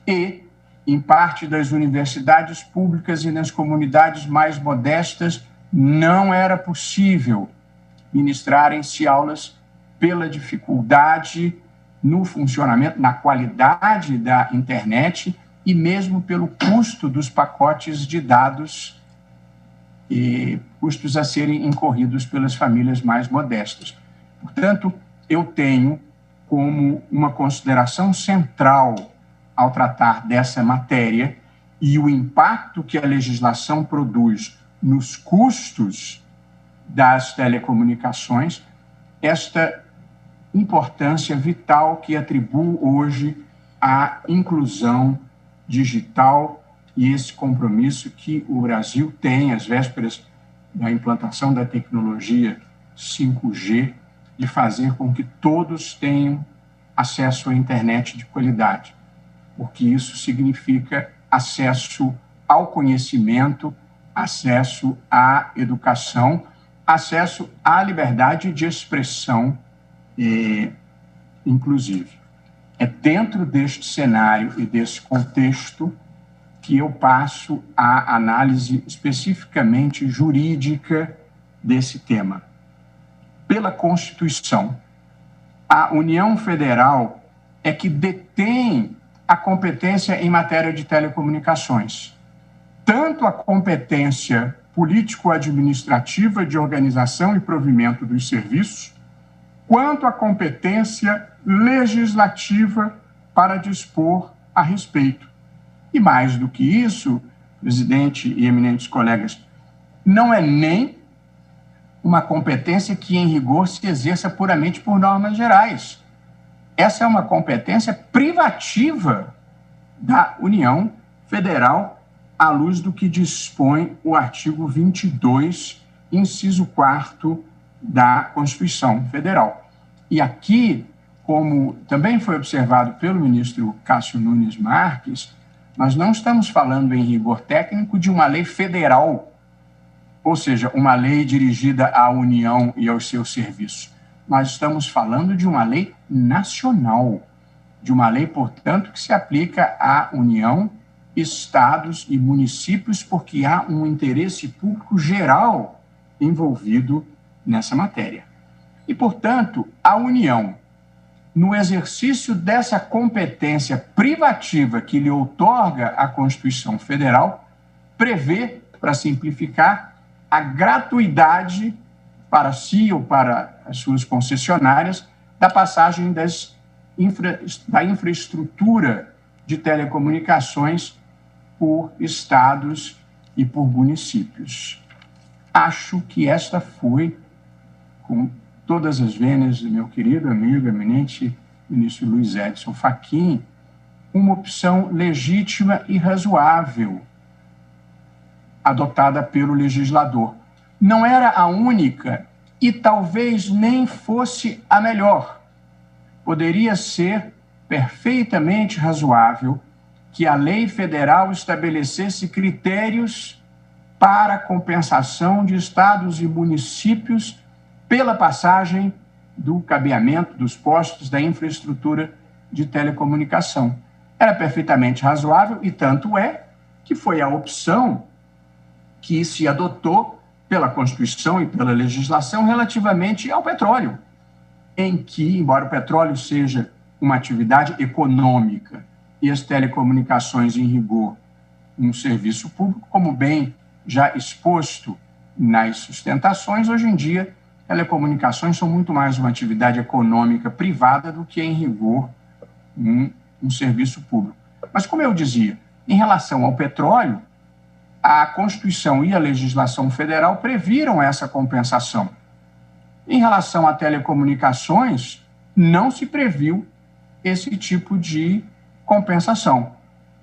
E, em parte das universidades públicas e nas comunidades mais modestas, não era possível ministrarem-se aulas pela dificuldade no funcionamento, na qualidade da internet e mesmo pelo custo dos pacotes de dados, e custos a serem incorridos pelas famílias mais modestas. Portanto, eu tenho como uma consideração central ao tratar dessa matéria e o impacto que a legislação produz nos custos das telecomunicações, esta importância vital que atribuo hoje à inclusão digital e esse compromisso que o Brasil tem, às vésperas da implantação da tecnologia 5G, de fazer com que todos tenham acesso à internet de qualidade, porque isso significa acesso ao conhecimento, acesso à educação, acesso à liberdade de expressão, inclusive. É dentro deste cenário e desse contexto que eu passo à análise especificamente jurídica desse tema. Pela Constituição, a União Federal é que detém a competência em matéria de telecomunicações, tanto a competência político-administrativa de organização e provimento dos serviços, quanto a competência legislativa para dispor a respeito. E mais do que isso, presidente e eminentes colegas, não é nem uma competência que, em rigor, se exerça puramente por normas gerais. Essa é uma competência privativa da União Federal, à luz do que dispõe o artigo 22, inciso 4º da Constituição Federal. E aqui, como também foi observado pelo ministro Cássio Nunes Marques, nós não estamos falando em rigor técnico de uma lei federal, ou seja, uma lei dirigida à União e aos seus serviços. Nós estamos falando de uma lei nacional, de uma lei, portanto, que se aplica à União, estados e municípios, porque há um interesse público geral envolvido nessa matéria. E, portanto, a União, no exercício dessa competência privativa que lhe outorga a Constituição Federal, prevê, para simplificar, a gratuidade para si ou para as suas concessionárias da passagem da infraestrutura de telecomunicações por estados e por municípios. Acho que esta foi, com todas as vênias do meu querido amigo, eminente ministro Luiz Edson Fachin, uma opção legítima e razoável adotada pelo legislador. Não era a única e talvez nem fosse a melhor. Poderia ser perfeitamente razoável que a lei federal estabelecesse critérios para a compensação de estados e municípios pela passagem do cabeamento dos postos da infraestrutura de telecomunicação. Era perfeitamente razoável e tanto é que foi a opção que se adotou pela Constituição e pela legislação relativamente ao petróleo, em que, embora o petróleo seja uma atividade econômica e as telecomunicações, em rigor, um serviço público, como bem já exposto nas sustentações, hoje em dia, telecomunicações são muito mais uma atividade econômica privada do que, em rigor, um serviço público. Mas, como eu dizia, em relação ao petróleo, a Constituição e a legislação federal previram essa compensação. Em relação a telecomunicações, não se previu esse tipo de compensação.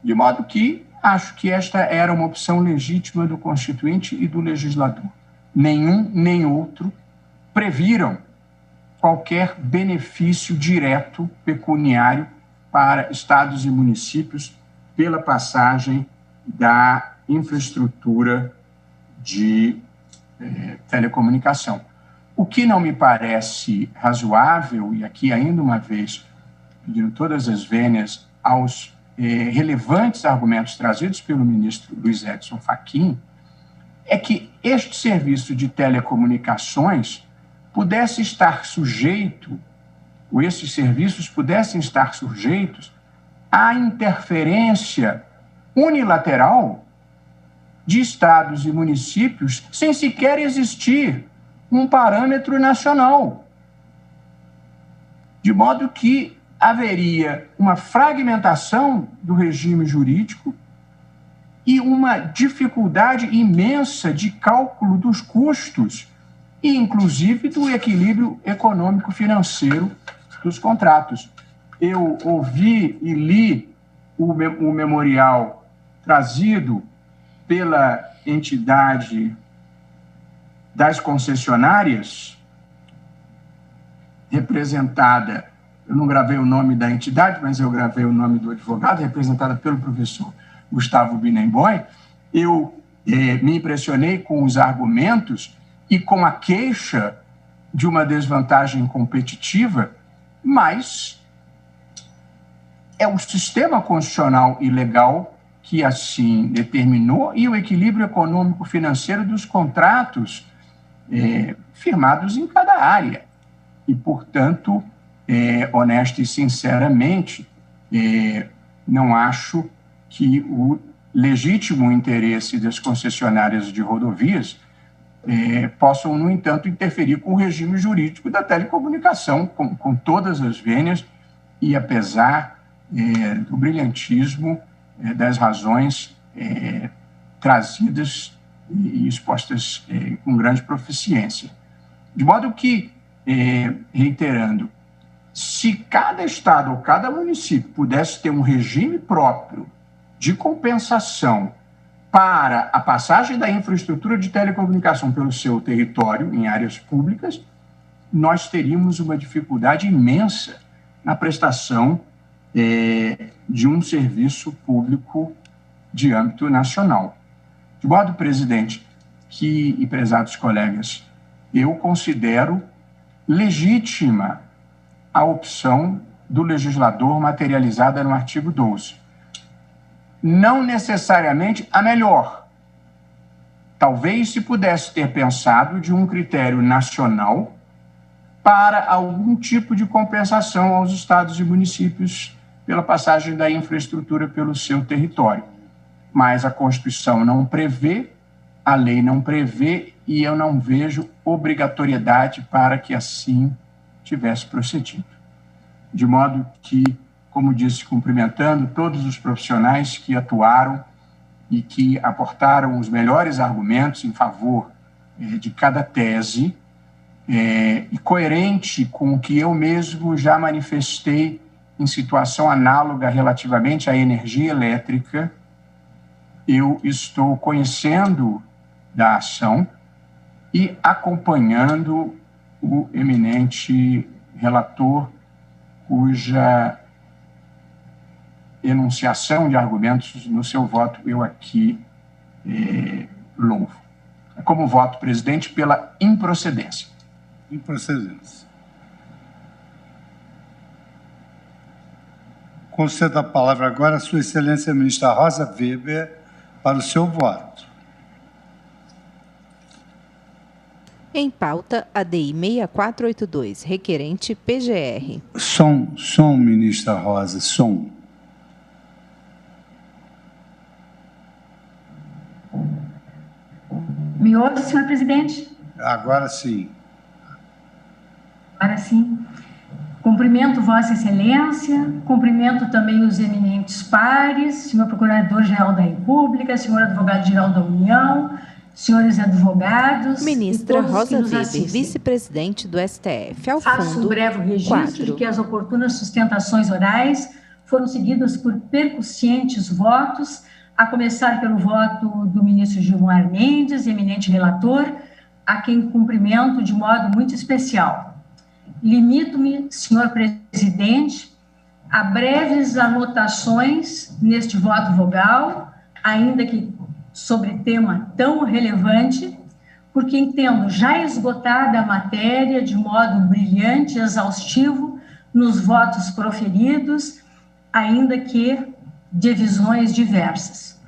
De modo que acho que esta era uma opção legítima do Constituinte e do legislador. Nenhum nem outro previram qualquer benefício direto pecuniário para estados e municípios pela passagem da infraestrutura de telecomunicação. O que não me parece razoável, e aqui ainda uma vez pedindo todas as vênias aos relevantes argumentos trazidos pelo ministro Luiz Edson Fachin, é que este serviço de telecomunicações pudesse estar sujeito, ou esses serviços pudessem estar sujeitos à interferência unilateral de estados e municípios sem sequer existir um parâmetro nacional. De modo que haveria uma fragmentação do regime jurídico e uma dificuldade imensa de cálculo dos custos e, inclusive, do equilíbrio econômico-financeiro dos contratos. Eu ouvi e li o memorial trazido pela entidade das concessionárias, representada, eu não gravei o nome da entidade, mas eu gravei o nome do advogado, representada pelo professor Gustavo Binemboim. Eu me impressionei com os argumentos e com a queixa de uma desvantagem competitiva, mas é o sistema constitucional e legal que assim determinou e o equilíbrio econômico-financeiro dos contratos firmados em cada área. E, portanto, honesto e sinceramente, não acho que o legítimo interesse das concessionárias de rodovias possam, no entanto, interferir com o regime jurídico da telecomunicação, com todas as vênias, e apesar do brilhantismo das razões trazidas e expostas com grande proficiência. De modo que, reiterando, se cada estado ou cada município pudesse ter um regime próprio de compensação para a passagem da infraestrutura de telecomunicação pelo seu território em áreas públicas, nós teríamos uma dificuldade imensa na prestação de um serviço público de âmbito nacional. De modo, presidente, e prezados colegas, eu considero legítima a opção do legislador materializada no artigo 12. Não necessariamente a melhor. Talvez se pudesse ter pensado de um critério nacional para algum tipo de compensação aos estados e municípios pela passagem da infraestrutura pelo seu território. Mas a Constituição não prevê, a lei não prevê, e eu não vejo obrigatoriedade para que assim tivesse procedido. De modo que, como disse, cumprimentando todos os profissionais que atuaram e que aportaram os melhores argumentos em favor de cada tese, e coerente com o que eu mesmo já manifestei em situação análoga relativamente à energia elétrica, eu estou conhecendo da ação e acompanhando o eminente relator, cuja enunciação de argumentos no seu voto eu aqui louvo. Como voto, presidente, pela improcedência. Improcedência. Concedo a palavra agora à Sua Excelência a Ministra Rosa Weber para o seu voto. Em pauta, ADI 6482, requerente PGR. Som, ministra Rosa, som. Me ouve, senhor presidente? Agora sim. Agora sim. Cumprimento Vossa Excelência, cumprimento também os eminentes pares, senhor Procurador-Geral da República, senhor Advogado-Geral da União, senhores advogados. Ministra Rosa Weber, vice-presidente do STF. Ao Faço fundo, um breve registro de que as oportunas sustentações orais foram seguidas por percussientes votos, a começar pelo voto do ministro Gilmar Mendes, eminente relator, a quem cumprimento de modo muito especial. Limito-me, senhor presidente, a breves anotações neste voto vogal, ainda que sobre tema tão relevante, porque entendo já esgotada a matéria de modo brilhante e exaustivo nos votos proferidos, ainda que de visões diversas.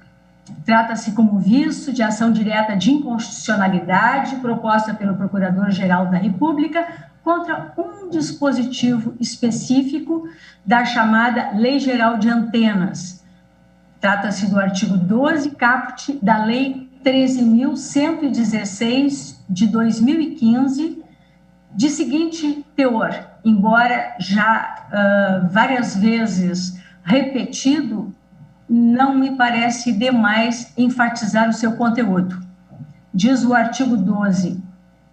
Trata-se, como visto, de ação direta de inconstitucionalidade proposta pelo Procurador-Geral da República contra um dispositivo específico da chamada Lei Geral de Antenas. Trata-se do artigo 12, caput da Lei 13.116, de 2015, de seguinte teor, embora já várias vezes repetido, não me parece demais enfatizar o seu conteúdo. Diz o artigo 12,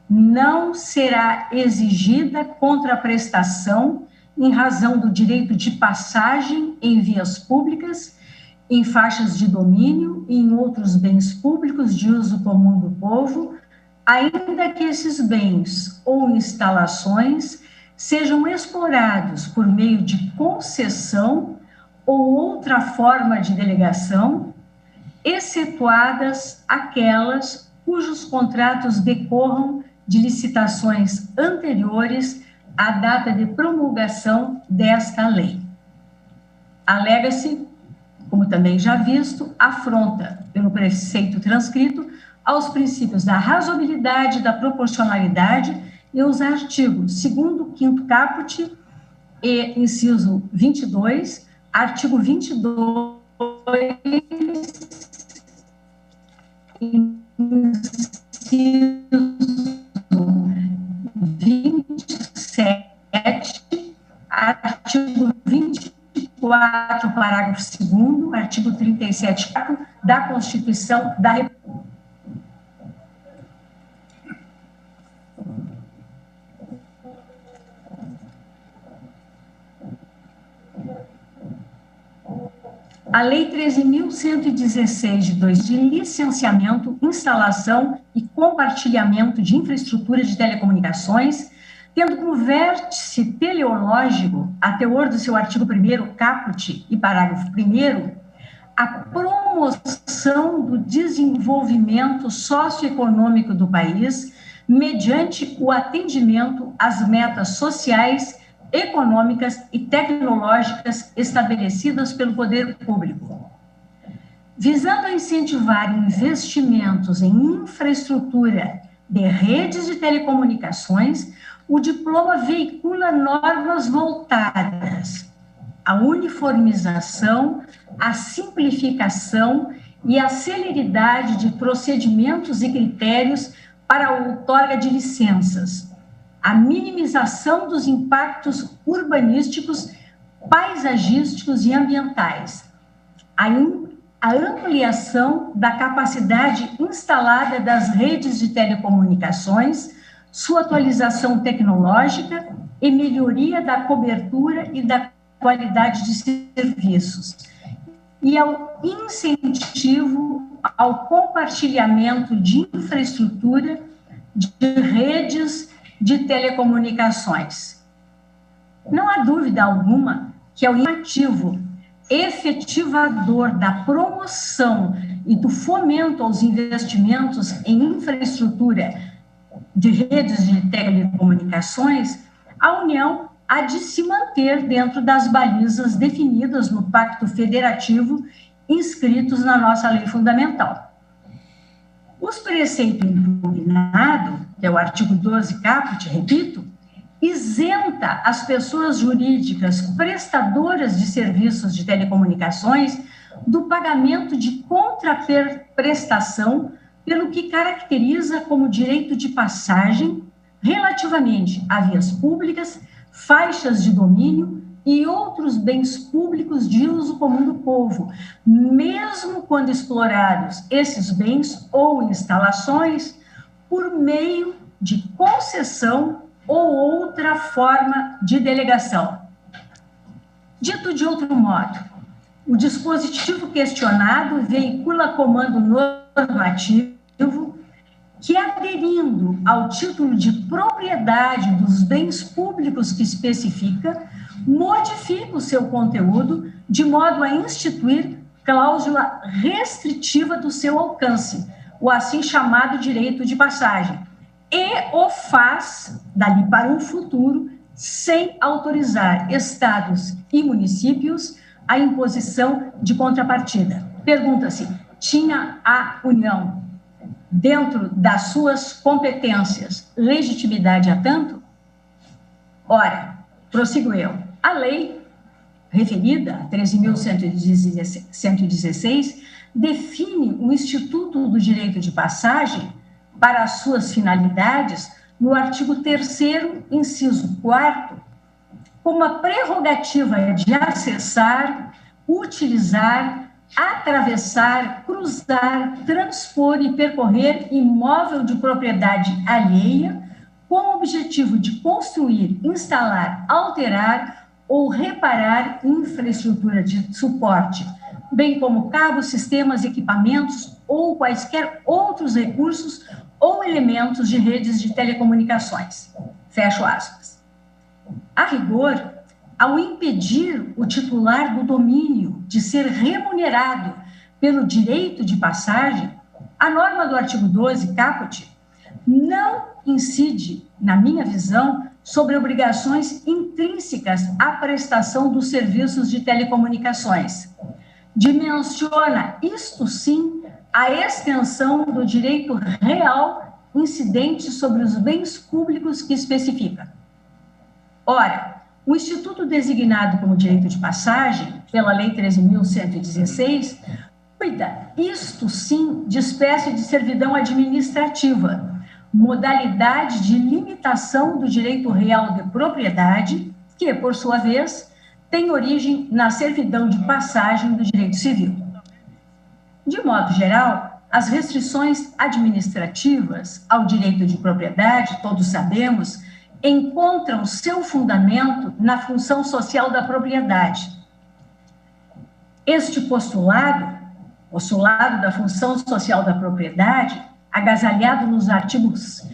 não será exigida contraprestação em razão do direito de passagem em vias públicas, em faixas de domínio e em outros bens públicos de uso comum do povo, ainda que esses bens ou instalações sejam explorados por meio de concessão ou outra forma de delegação, excetuadas aquelas cujos contratos decorram de licitações anteriores à data de promulgação desta lei. Alega-se, como também já visto, afronta pelo preceito transcrito aos princípios da razoabilidade, da proporcionalidade e os artigos 2º, 5º caput e inciso 22, artigo 22, inciso 27, artigo 24, parágrafo 2º, artigo 37 da Constituição da República. A Lei 13.116 de 2000, de licenciamento, instalação e compartilhamento de infraestrutura de telecomunicações, tendo como vértice teleológico, a teor do seu artigo 1º, caput e parágrafo 1º, a promoção do desenvolvimento socioeconômico do país mediante o atendimento às metas sociais, econômicas e tecnológicas estabelecidas pelo poder público. Visando a incentivar investimentos em infraestrutura de redes de telecomunicações, o diploma veicula normas voltadas à uniformização, à simplificação e à celeridade de procedimentos e critérios para a outorga de licenças, a minimização dos impactos urbanísticos, paisagísticos e ambientais, a ampliação da capacidade instalada das redes de telecomunicações, sua atualização tecnológica e melhoria da cobertura e da qualidade de serviços, e ao incentivo ao compartilhamento de infraestrutura de redes de telecomunicações. Não há dúvida alguma que é o ativo efetivador da promoção e do fomento aos investimentos em infraestrutura de redes de telecomunicações, a União há de se manter dentro das balizas definidas no Pacto Federativo inscritos na nossa lei fundamental. Os preceitos impugnados que é o artigo 12 caput, repito, isenta as pessoas jurídicas prestadoras de serviços de telecomunicações do pagamento de contraprestação pelo que caracteriza como direito de passagem relativamente a vias públicas, faixas de domínio e outros bens públicos de uso comum do povo, mesmo quando explorados esses bens ou instalações por meio de concessão ou outra forma de delegação. Dito de outro modo, o dispositivo questionado veicula comando normativo que, aderindo ao título de propriedade dos bens públicos que especifica, modifica o seu conteúdo de modo a instituir cláusula restritiva do seu alcance, o assim chamado direito de passagem, e o faz, dali para um futuro, sem autorizar estados e municípios a imposição de contrapartida. Pergunta-se, tinha a União, dentro das suas competências, legitimidade a tanto? Ora, prossigo eu, a lei referida, 13.116, define o Instituto do Direito de Passagem para as suas finalidades no artigo 3º, inciso 4º, como a prerrogativa de acessar, utilizar, atravessar, cruzar, transpor e percorrer imóvel de propriedade alheia, com o objetivo de construir, instalar, alterar ou reparar infraestrutura de suporte, bem como cabos, sistemas, equipamentos ou quaisquer outros recursos ou elementos de redes de telecomunicações. Fecho aspas. A rigor, ao impedir o titular do domínio de ser remunerado pelo direito de passagem, a norma do artigo 12, caput, não incide, na minha visão, sobre obrigações intrínsecas à prestação dos serviços de telecomunicações. Dimensiona, isto sim, a extensão do direito real incidente sobre os bens públicos que especifica. Ora, o instituto designado como direito de passagem, pela Lei 13.116, cuida, isto sim, de espécie de servidão administrativa, modalidade de limitação do direito real de propriedade, que, por sua vez, tem origem na servidão de passagem do direito civil. De modo geral, as restrições administrativas ao direito de propriedade, todos sabemos, encontram seu fundamento na função social da propriedade. Este postulado da função social da propriedade, agasalhado nos artigos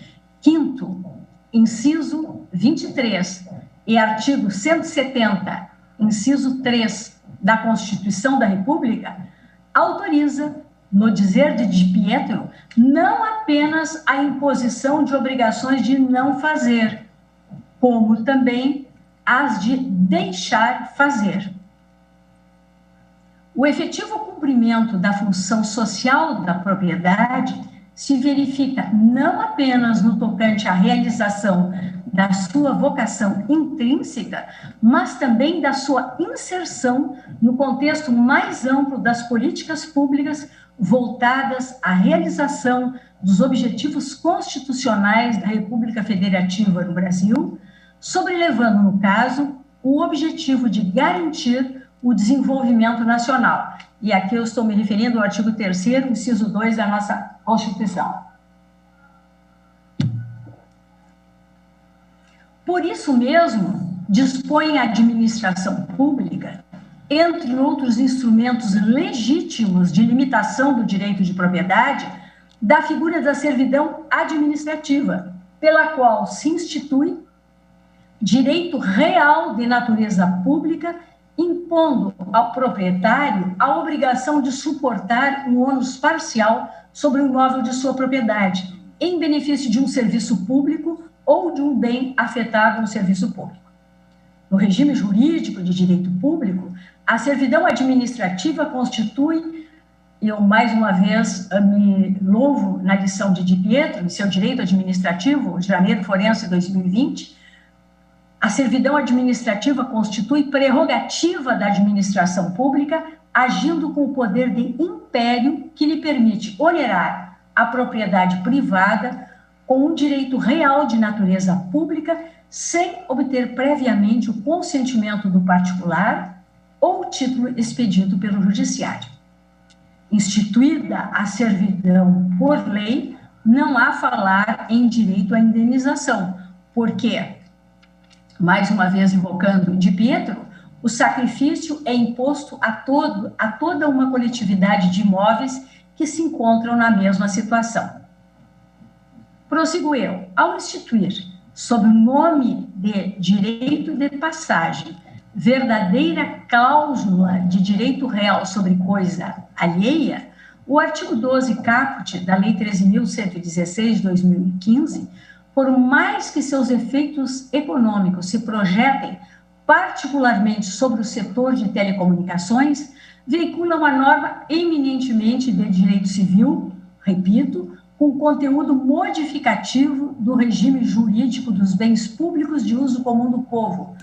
5º, inciso 23, e artigo 170, inciso 3 da Constituição da República, autoriza, no dizer de Pietro, não apenas a imposição de obrigações de não fazer, como também as de deixar fazer. O efetivo cumprimento da função social da propriedade se verifica não apenas no tocante à realização da sua vocação intrínseca, mas também da sua inserção no contexto mais amplo das políticas públicas voltadas à realização dos objetivos constitucionais da República Federativa do Brasil, sobrelevando, no caso, o objetivo de garantir o desenvolvimento nacional. E aqui eu estou me referindo ao artigo 3º, inciso 2 da nossa Constituição. Por isso mesmo, dispõe a administração pública, entre outros instrumentos legítimos de limitação do direito de propriedade, da figura da servidão administrativa, pela qual se institui direito real de natureza pública, impondo ao proprietário a obrigação de suportar um ônus parcial sobre o imóvel de sua propriedade, em benefício de um serviço público ou de um bem afetado no serviço público. No regime jurídico de direito público, a servidão administrativa constitui e eu, mais uma vez, me louvo na lição de Di Pietro, em seu direito administrativo, janeiro forense 2020, a servidão administrativa constitui prerrogativa da administração pública, agindo com o poder de império que lhe permite onerar a propriedade privada com um direito real de natureza pública, sem obter previamente o consentimento do particular ou o título expedido pelo judiciário. Instituída a servidão por lei, não há falar em direito à indenização, porque, mais uma vez invocando Di Pietro, o sacrifício é imposto a toda uma coletividade de imóveis que se encontram na mesma situação. Prossigo eu, ao instituir, sob o nome de direito de passagem, verdadeira cláusula de direito real sobre coisa alheia, o artigo 12 caput da Lei 13.116 de 2015, por mais que seus efeitos econômicos se projetem particularmente sobre o setor de telecomunicações, veicula uma norma eminentemente de direito civil, repito, com conteúdo modificativo do regime jurídico dos bens públicos de uso comum do povo.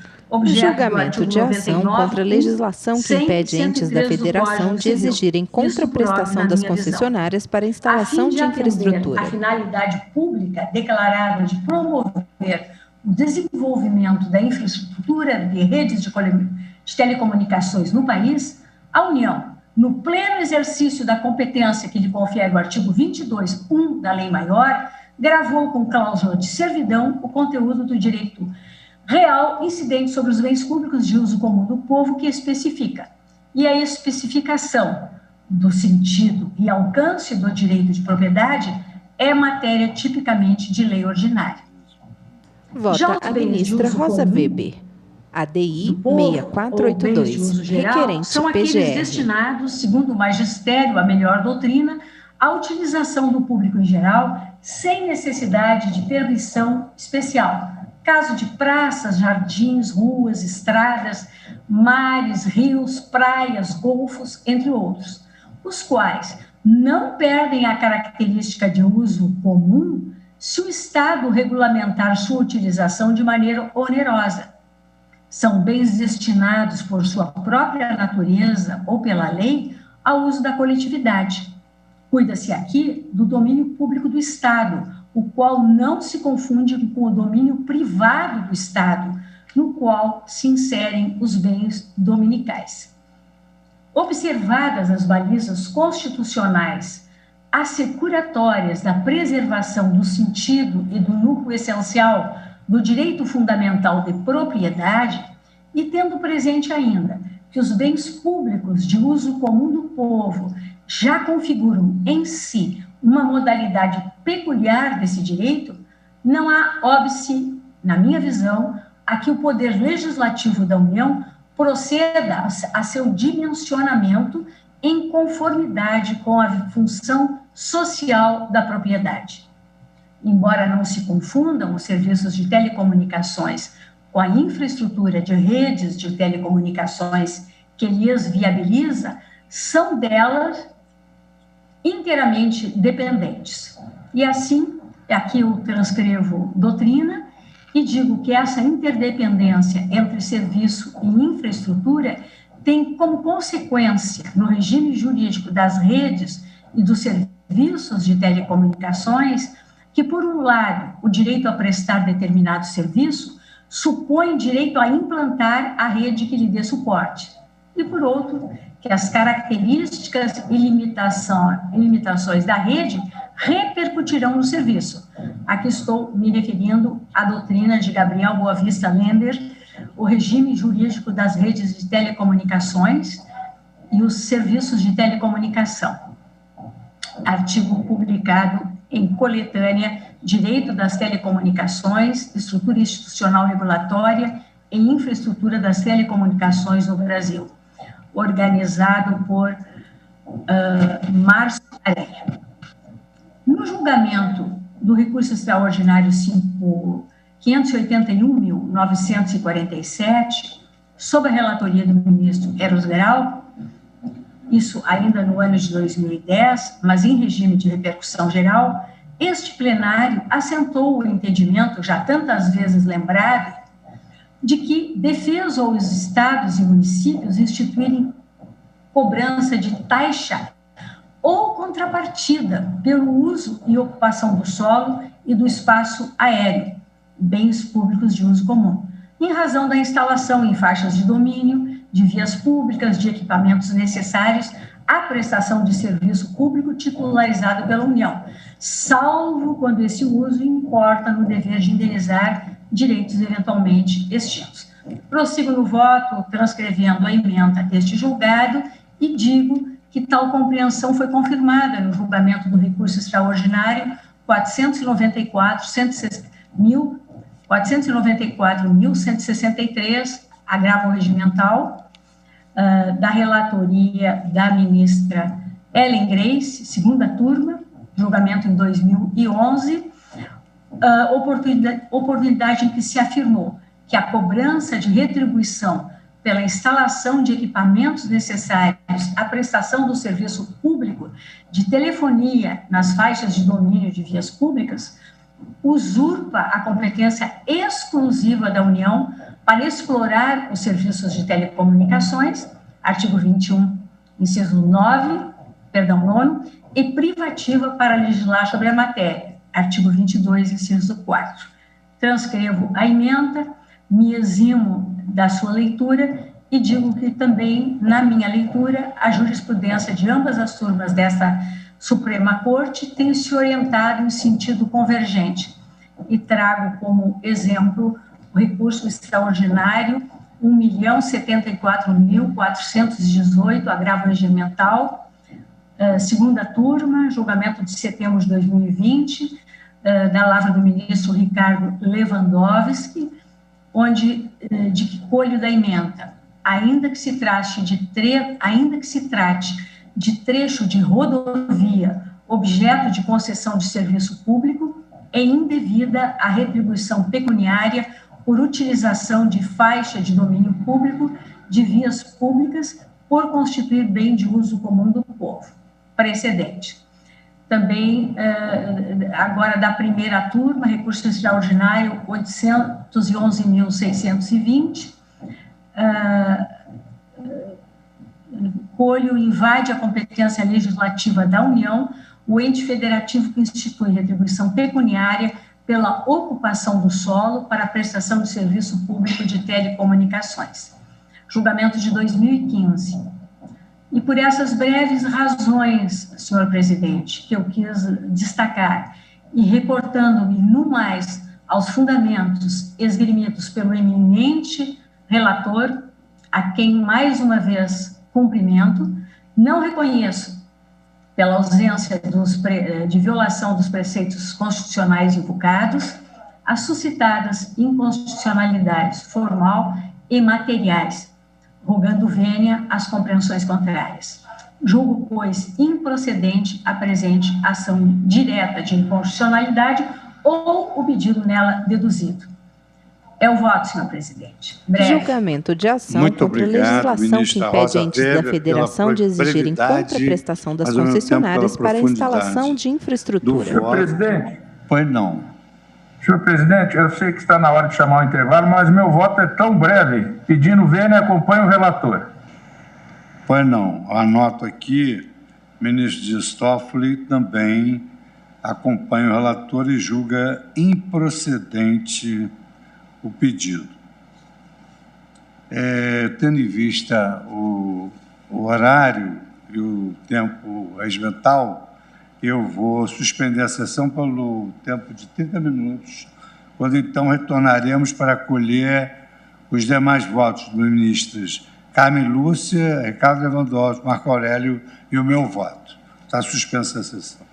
Julgamento de ação contra a legislação que impede entes da Federação de exigirem contraprestação das concessionárias para instalação de infraestrutura. A finalidade pública declarada de promover o desenvolvimento da infraestrutura de redes de telecomunicações no país, a União, no pleno exercício da competência que lhe confere o artigo 22.1 da Lei Maior, gravou com cláusula de servidão o conteúdo do direito real incidente sobre os bens públicos de uso comum do povo que especifica. E a especificação do sentido e alcance do direito de propriedade é matéria tipicamente de lei ordinária. Vota a ministra Rosa Weber. ADI 6482, requerente são aqueles PGR. destinados, segundo o magistério, a melhor doutrina, à utilização do público em geral, sem necessidade de permissão especial. Caso de praças, jardins, ruas, estradas, mares, rios, praias, golfos, entre outros, os quais não perdem a característica de uso comum se o Estado regulamentar sua utilização de maneira onerosa. São bens destinados por sua própria natureza ou pela lei ao uso da coletividade. Cuida-se aqui do domínio público do Estado, o qual não se confunde com o domínio privado do Estado, no qual se inserem os bens dominicais. Observadas as balizas constitucionais assecuratórias da preservação do sentido e do núcleo essencial do direito fundamental de propriedade, e tendo presente ainda que os bens públicos de uso comum do povo já configuram em si uma modalidade peculiar desse direito, não há óbice, na minha visão, a que o Poder Legislativo da União proceda a seu dimensionamento em conformidade com a função social da propriedade. Embora não se confundam os serviços de telecomunicações com a infraestrutura de redes de telecomunicações que lhes viabiliza, são delas inteiramente dependentes. E assim, aqui eu transcrevo doutrina e digo que essa interdependência entre serviço e infraestrutura tem como consequência, no regime jurídico das redes e dos serviços de telecomunicações, que, por um lado, o direito a prestar determinado serviço supõe direito a implantar a rede que lhe dê suporte, e, por outro, que as características e limitações da rede repercutirão no serviço. Aqui estou me referindo à doutrina de Gabriel Boavista Lember, o regime jurídico das redes de telecomunicações e os serviços de telecomunicação. Artigo publicado em coletânea Direito das Telecomunicações, Estrutura Institucional Regulatória e Infraestrutura das Telecomunicações no Brasil, organizado por Márcio Areia. No julgamento do recurso extraordinário 581.947, sob a relatoria do ministro Eros Grau, isso ainda no ano de 2010, mas em regime de repercussão geral, este plenário assentou o entendimento, já tantas vezes lembrado, de que defesa os estados e municípios instituírem cobrança de taxa ou contrapartida pelo uso e ocupação do solo e do espaço aéreo, bens públicos de uso comum, em razão da instalação em faixas de domínio, de vias públicas, de equipamentos necessários à prestação de serviço público titularizado pela União, salvo quando esse uso importa no dever de indenizar direitos eventualmente extintos. Prossigo no voto, transcrevendo a emenda deste julgado e digo que tal compreensão foi confirmada no julgamento do recurso extraordinário 494.163, agravo regimental, da relatoria da ministra Ellen Grace, segunda turma, julgamento em 2011, oportunidade em que se afirmou que a cobrança de retribuição pela instalação de equipamentos necessários à prestação do serviço público de telefonia nas faixas de domínio de vias públicas usurpa a competência exclusiva da União para explorar os serviços de telecomunicações, artigo 21, inciso 9, e privativa para legislar sobre a matéria, artigo 22, inciso 4. Transcrevo a emenda, me eximo da sua leitura e digo que também, na minha leitura, a jurisprudência de ambas as turmas desta Suprema Corte tem se orientado em sentido convergente e trago como exemplo o recurso extraordinário 1.074.418, agravo regimental, segunda turma, julgamento de setembro de 2020, da lavra do ministro Ricardo Lewandowski, onde de que colho da emenda, ainda que se trate de trecho de rodovia, objeto de concessão de serviço público, é indevida a retribuição pecuniária por utilização de faixa de domínio público de vias públicas por constituir bem de uso comum do povo. Precedente. Também, agora da primeira turma, recurso extraordinário 811.620, colho invade a competência legislativa da União, o ente federativo que institui retribuição pecuniária pela ocupação do solo para a prestação de serviço público de telecomunicações. Julgamento de 2015. E por essas breves razões, senhor presidente, que eu quis destacar, e reportando-me no mais aos fundamentos esgrimidos pelo eminente relator, a quem mais uma vez cumprimento, não reconheço, pela ausência de violação dos preceitos constitucionais invocados, as suscitadas inconstitucionalidades formal e materiais, rogando vênia às compreensões contrárias. Julgo, pois, improcedente a presente ação direta de inconstitucionalidade ou o pedido nela deduzido. É o voto, senhor presidente. Breve. Julgamento de ação contra a legislação que impede entes da Federação de exigirem contraprestação das concessionárias para a instalação de infraestrutura. Senhor presidente. Pois não. Senhor presidente, eu sei que está na hora de chamar o intervalo, mas meu voto é tão breve. Pedindo vênia, acompanhe o relator. Pois não. Anoto aqui, ministro Dias Toffoli também acompanha o relator e julga improcedente o pedido. Tendo em vista o horário e o tempo regimental, eu vou suspender a sessão pelo tempo de 30 minutos, quando então retornaremos para acolher os demais votos dos ministros Carmen Lúcia, Ricardo Lewandowski, Marco Aurélio e o meu voto. Está suspensa a sessão.